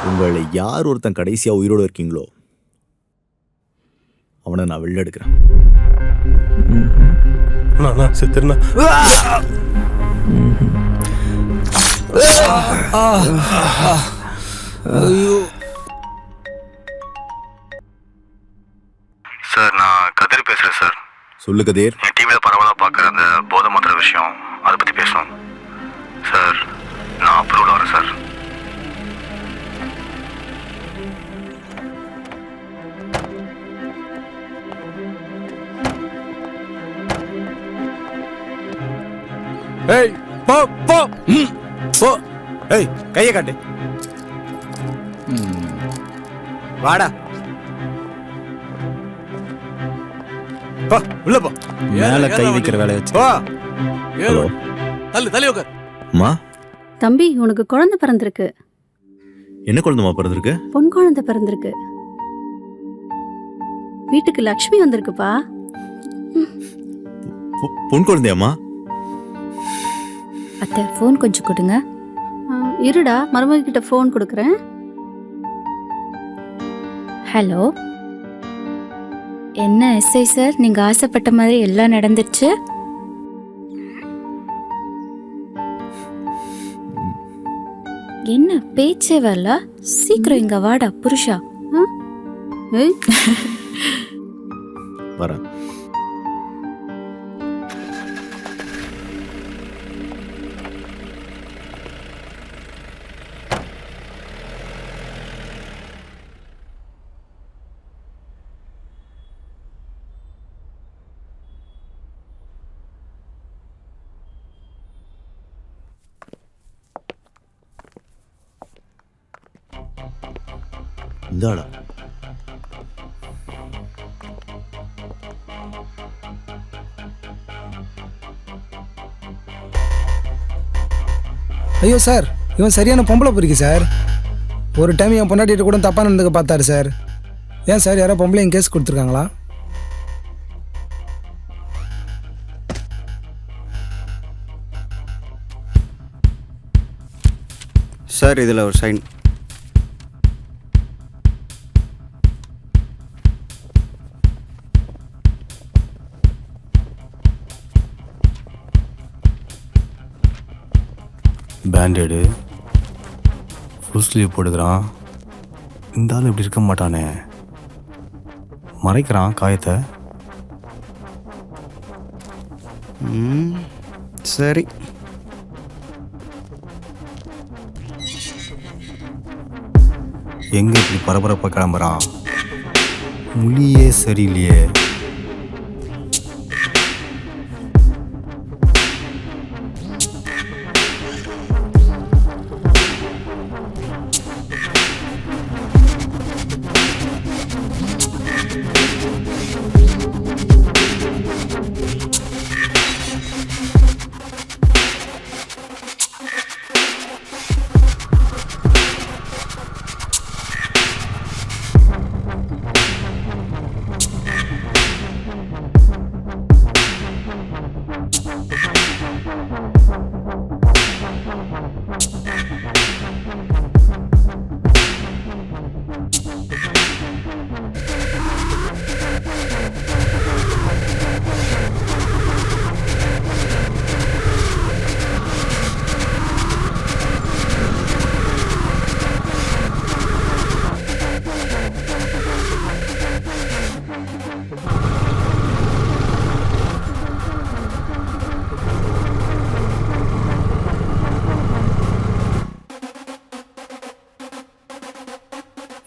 உங்களை யார் ஒருத்தன் கடைசியாக உயிரோடு இருக்கீங்களோ அவனை நான் வெளில எடுக்கிறேன். செத்துருண்ணா. ஐயோ சார், நான் கதிர் பேசுகிறேன் சார். சொல்லு கதிர். என் டிவியில் பரவலாக பார்க்குற அந்த போதை மாத்திர விஷயம், அதை பற்றி பேசணும் சார். நான் அப்ரூவல் வரேன் சார். ஏய், போ போ போ. ஏய், கையை காட்டு. வாடா. போ உள்ள போ. மேல கை வைக்கிற வேலையை வச்சு போ. ஹலோ தள்ளி உட்கார். அம்மா, தம்பி உனக்கு குழந்தை பிறந்திருக்கு. என்ன குழந்தைமா பிறந்திருக்கு? பொன் குழந்தை பிறந்திருக்கு. வீட்டுக்கு லக்ஷ்மி வந்திருக்குப்பா. பொன் குழந்தையாம்மா? அத்தை ஃபோன் கொஞ்சம் கொடுங்க. இருடா, மருமக கிட்ட ஃபோன் கொடுக்குறேன். ஹலோ, என்ன எஸ்ஐ சார், நீங்கள் ஆசைப்பட்ட மாதிரி எல்லாம் நடந்துருச்சு? என்ன பேச்சே வரல? சீக்கிரம் இங்க வாடா புருஷா. வரேன். இந்தாடா. ஐயோ சார், இவன் சரியான பொம்பளை பொறுக்கி சார். ஒரு டைம் என் பொண்டாட்டிகிட்ட கூட தப்பாக நடந்துக்க பார்த்தாரு சார். ஏன் சார், யாரோ பொம்பளைங்க கேஸ் கொடுத்துருக்காங்களா? சார் இதில் ஒரு சைன். பேண்டேடு ஃபுல் ஸ்லீவ் போடுக்கிறான். இந்த ஆள் இப்படி இருக்க மாட்டானே, மறைக்கிறான் காயத்தை. சரி. எங்க இப்படி பரபரப்பாக கிளம்புறான்? மொழியே சரியில்லையே.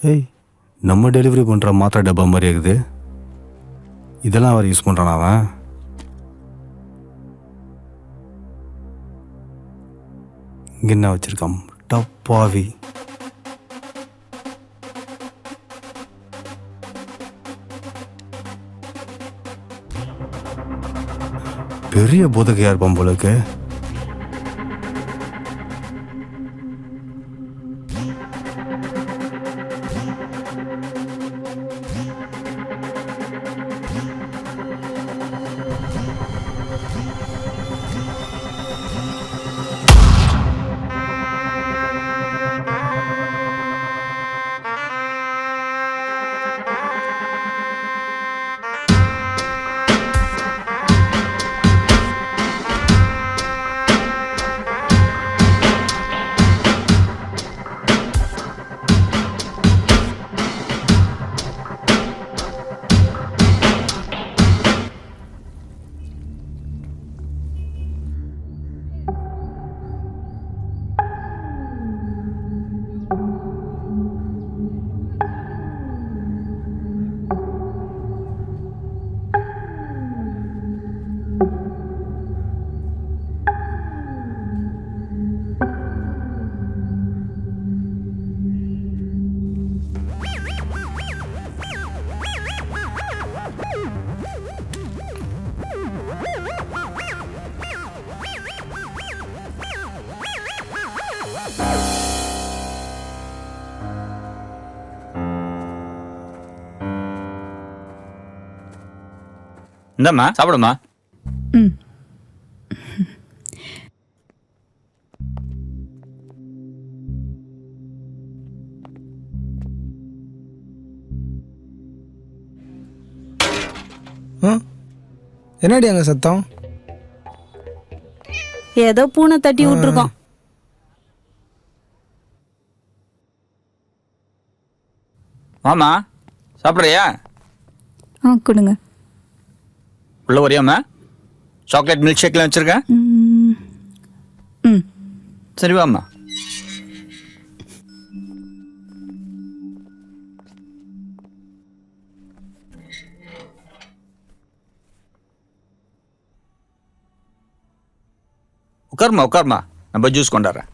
ஏய், நம்ம டெலிவரி பண்ணுற மாத்திரை டப்பா மாதிரி இருக்குது. இதெல்லாம் அவர் யூஸ் பண்ணுறான் அவன். இங்கே என்ன வச்சுருக்கான் டப்பாவி. பெரிய போதகையா இருப்பான் போலக்கு. இந்தாம்மா சாப்பிடுமா. ம். என்னடி அங்கே சத்தம்? ஏதோ பூனை தட்டி விட்டுருக்கோம். மாமா சாப்பிட்றியா? கொடுங்க. உள்ள வரியாம்மா? சாக்லேட் மில்க் ஷேக்லாம் வச்சுருக்கேன். ம். சரி வாம்மா. உட்காருமா நம்ம ஜூஸ் கொண்டாடுறேன்.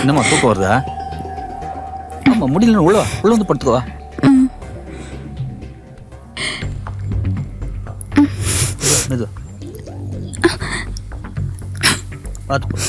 என்னம்மா தூக்கம் வருதா? ஆமாம் முடியல. உள்ள வந்து படுத்துக்கவா. மெது பார்த்து.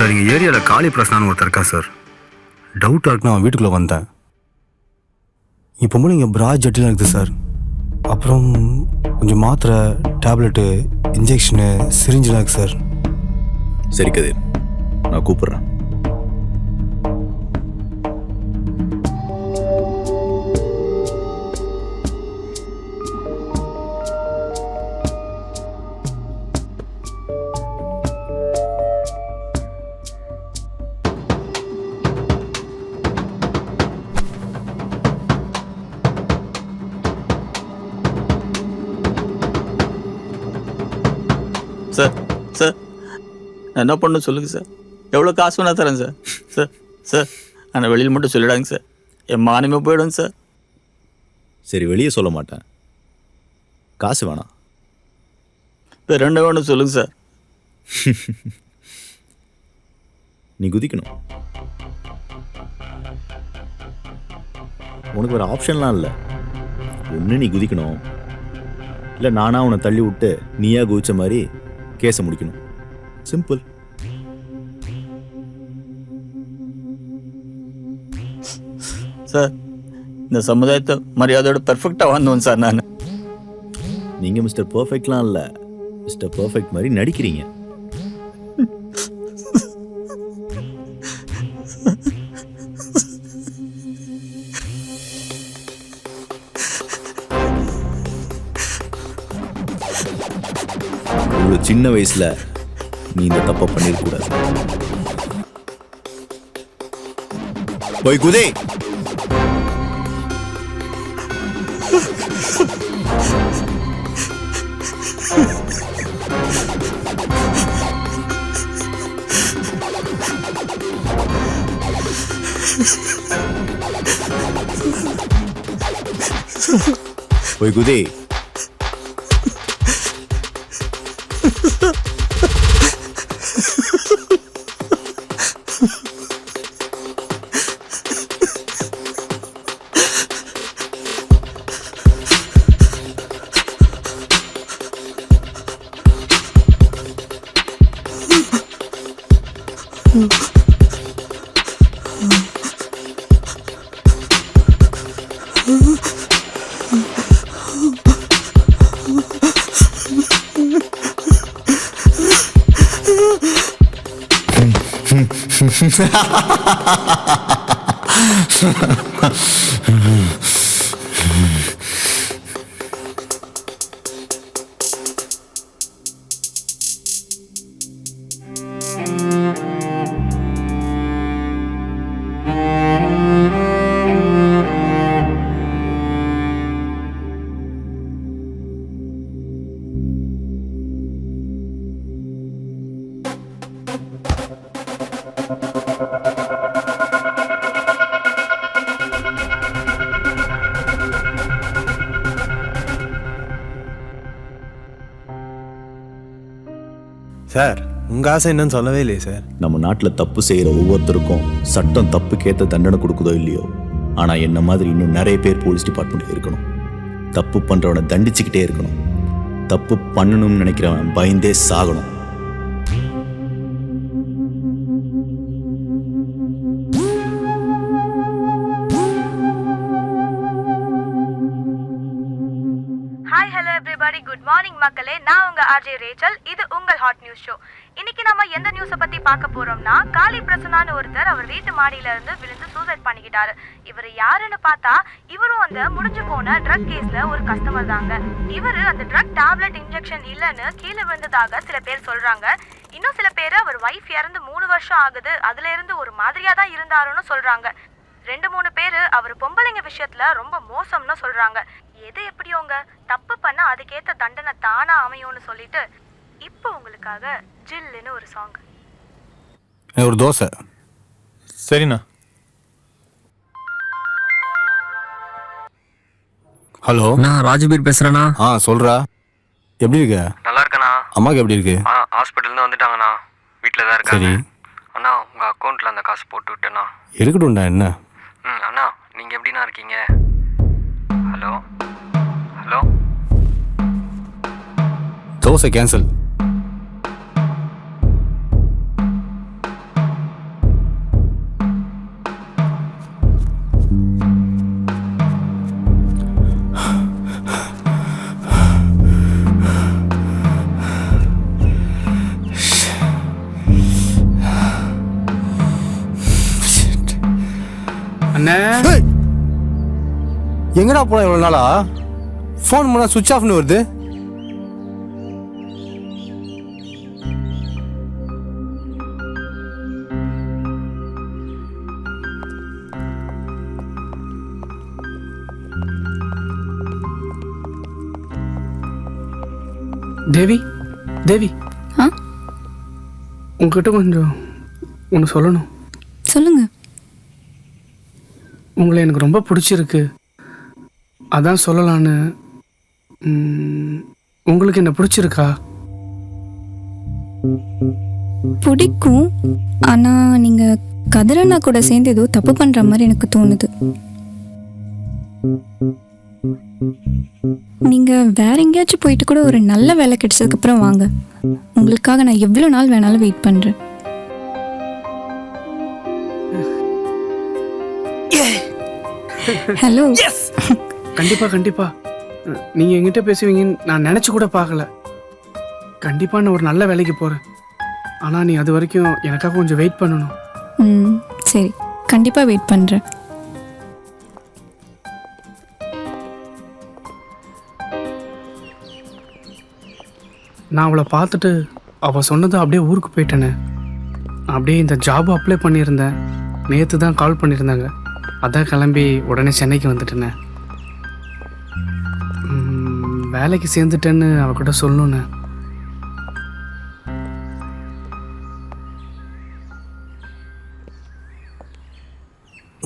சார் இங்கே ஏரியாவில் காளி பிரசனான்னு ஒருத்தர் இருக்கா சார். டவுட்டாக இருக்குன்னு அவன் வீட்டுக்குள்ளே வந்தேன். இப்போ மூலம் இங்கே பிரா ஜட்டிலாம் இருக்குது சார். அப்புறம் கொஞ்சம் மாத்திரை, டேப்லெட்டு, இன்ஜெக்ஷனு, சிரிஞ்செலாம் இருக்குது சார். சரி கதிர், நான் கூப்பிட்றேன். சார் சார் நான் என்ன பண்ணணும் சொல்லுங்கள் சார். எவ்வளோ காசு வேணா தரேன் சார். சார் சார் ஆனால் வெளியில் மட்டும் சொல்லிடாங்க சார். என் மானமே போயிடும் சார். சரி, வெளியே சொல்ல மாட்டேன். காசு வேணாம். இப்போ 2 வேணும் சொல்லுங்கள் சார். நீ குதிக்கணும். உனக்கு ஒரு ஆப்ஷன்லாம் இல்லை. ஒன்று நீ குதிக்கணும், இல்லை நானாக உன்னை தள்ளி விட்டு நீயா குதிச்ச மாதிரி கேஸை முடிக்கணும். சிம்பிள். சார் இந்த சமுதாயத்தை மரியாதையோட பெர்ஃபெக்டாக வந்தோம் சார். நான் நீங்கள் மிஸ்டர் பர்ஃபெக்ட்லாம் இல்லை, மிஸ்டர் பர்ஃபெக்ட் மாதிரி நடிக்கிறீங்க. ஒரு சின்ன வயசுல நீ இந்த தப்பை பண்ணிருக்கூடாது. போய் குதே. போய் குதே. சார் உங்கள் ஆசை என்னன்னு சொல்லவே இல்லையே சார். நம்ம நாட்டில் தப்பு செய்கிற ஒவ்வொருத்தருக்கும் சட்டம் தப்புக்கேற்ற தண்டனை கொடுக்குதோ இல்லையோ, ஆனால் என்ன மாதிரி இன்னும் நிறைய பேர் போலீஸ் டிபார்ட்மெண்ட்டில் இருக்கணும். தப்பு பண்ணுறவனை தண்டிச்சுக்கிட்டே இருக்கணும். தப்பு பண்ணணும்னு நினைக்கிறவன் பயந்தே சாகணும். Hi hello everybody, good morning மக்களே. நான் உங்க ஆர்ஜே ரேச்சல். இது உங்கள் ஹாட் நியூஸ் ஷோ. இன்னைக்கு நம்ம எந்த நியூஸை பத்தி பார்க்க போறோம்னா, காளி பிரசனான்னு ஒருத்தர் அவர் வீட்டு மாடியில இருந்து விழுந்து சூசைட் பண்ணிக்கிட்டாரு. இவர் யாருன்னு பார்த்தா இவரும் அந்த முடிஞ்சு போன ட்ரக் கேஸ்ல ஒரு கஸ்டமர் தாங்க. இவரு அந்த ட்ரக் டேப்லெட் இன்ஜெக்ஷன் இல்லைன்னு கீழே விழுந்ததாக சில பேர் சொல்றாங்க. இன்னும் சில பேர் அவர் வைஃப் இறந்து 3 வருஷம் ஆகுது, அதுல இருந்து ஒரு மாதிரியா தான் இருந்தாருன்னு சொல்றாங்க. 2-3 பேர் அவர் பொம்பளைங்க விஷயத்துல ரொம்ப மோசம்னு சொல்றாங்க. எது எப்படியோங்க, தப்பு பண்ண அதுக்கேற்ற தண்டனை தானா அமையும்னு சொல்லிட்டு இப்போ உங்களுக்காக ஜில்லுன்னு ஒரு சாங். ஒரு தோசை. சரிண்ணா. ஹலோ, நான் ராஜபீர் பேசுறேண்ணா. சொல்றா. எப்படி இருக்க? நல்லா இருக்கண்ணா. அம்மாக்கு எப்படி இருக்கு? ஹாஸ்பிட்டல்ல வந்துட்டாங்கண்ணா. வீட்டில் தான் இருக்காங்க. சரி அண்ணா, உங்க அக்கௌண்ட்ல அந்த காசு போட்டு விட்டேண்ணா. இருக்கட்டும்டா. என்ன? அண்ணா, நீங்க எப்படிண்ணா இருக்கீங்க? Hello hello. தோசை கேன்சல். அண்ணே எங்கடா போன இவ்வளோ நாளா? ஃபோன் பண்ணால் சுவிட்ச் ஆஃப்னு வருது. தேவி தேவி ஆ உங்ககிட்ட கொஞ்சம் ஒன்று சொல்லணும். சொல்லுங்க. உங்களை எனக்கு ரொம்ப பிடிச்சிருக்கு, அதான் சொல்லலான்னு. உங்களுக்கு என்ன பிடிச்சிருக்கா? பிடிக்கும், ஆனால் நீங்கள் கதிரண்ணா கூட சேர்ந்து ஏதோ தப்பு பண்ணுற மாதிரி எனக்கு தோணுது. நீங்கள் வேற எங்கேயாச்சும் போயிட்டு கூட ஒரு நல்ல வேலை கிடைச்சதுக்கப்புறம் வாங்க. உங்களுக்காக நான் எவ்வளோ நாள் வேணாலும் வெயிட் பண்ணுறேன். ஹலோ. கண்டிப்பா கண்டிப்பா நீங்க என்கிட்ட பேசுவீங்கன்னு நான் நினைச்சு கூட பார்க்கல. கண்டிப்பா நான் ஒரு நல்ல வேலைக்கு போறேன். ஆனா நீ அது வரைக்கும் எனக்காக கொஞ்சம் வெயிட் பண்ணணும். சரி, கண்டிப்பாக வெயிட் பண்ணுறேன். நான் அவளை பார்த்துட்டு அவள் சொன்னதை அப்படியே ஊருக்கு போயிட்டேனே. அப்படியே இந்த ஜாப் அப்ளை பண்ணியிருந்தேன். நேற்று தான் கால் பண்ணியிருந்தாங்க. அதான் கிளம்பி உடனே சென்னைக்கு வந்துட்டேனே. வேலைக்கு சேர்ந்துட்டேன்னு அவகிட்ட சொல்லணுண்ணே.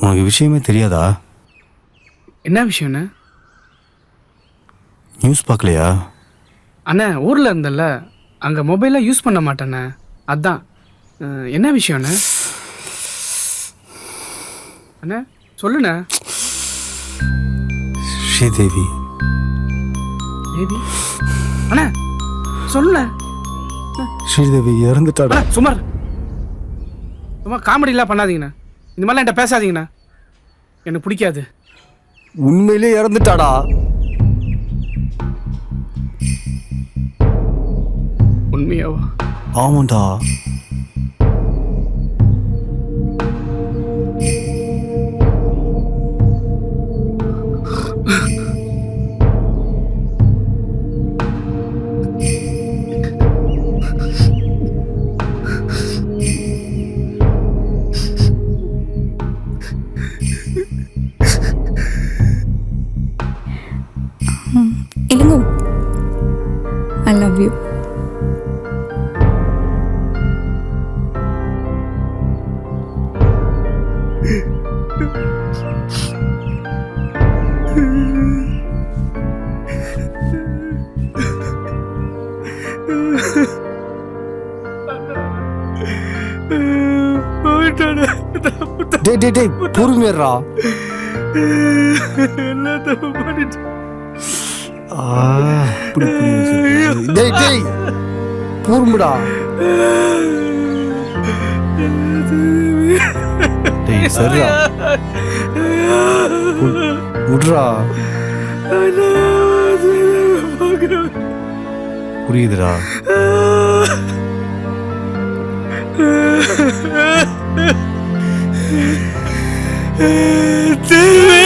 உனக்கு விஷயமே தெரியாதா? என்ன விஷயம்ண்ணே? நியூஸ் பார்க்கலையா? அண்ணே ஊரில் இருந்தல்ல, அங்கே மொபைலாக யூஸ் பண்ண மாட்டேண்ணே. அதான். என்ன விஷயம்ண்ணே? அண்ணே சொல்லுண்ணே. ஸ்ரீதேவி. தேவி அண்ணே சொல்லுண்ணே. ஸ்ரீதேவி இறந்துட்டாடா. சுமார் சும்மா காமெடிலாம் பண்ணாதீங்கண்ணா. இந்த மாதிரிலாம் என்கிட்ட பேசாதீங்கண்ணா, எனக்கு பிடிக்காது. உண்மையிலே இறந்துட்டாடா. உண்மையாவா? ஆமாண்டா. Ilango, I love you. டேய் டேய் டேய் பொறுமையா. என்ன தப்பு பண்ணிட்டு? டேய் டேய் பொறுமைடா. டேய் சரிடா. விட்றா. புரியுதுடா. தேவி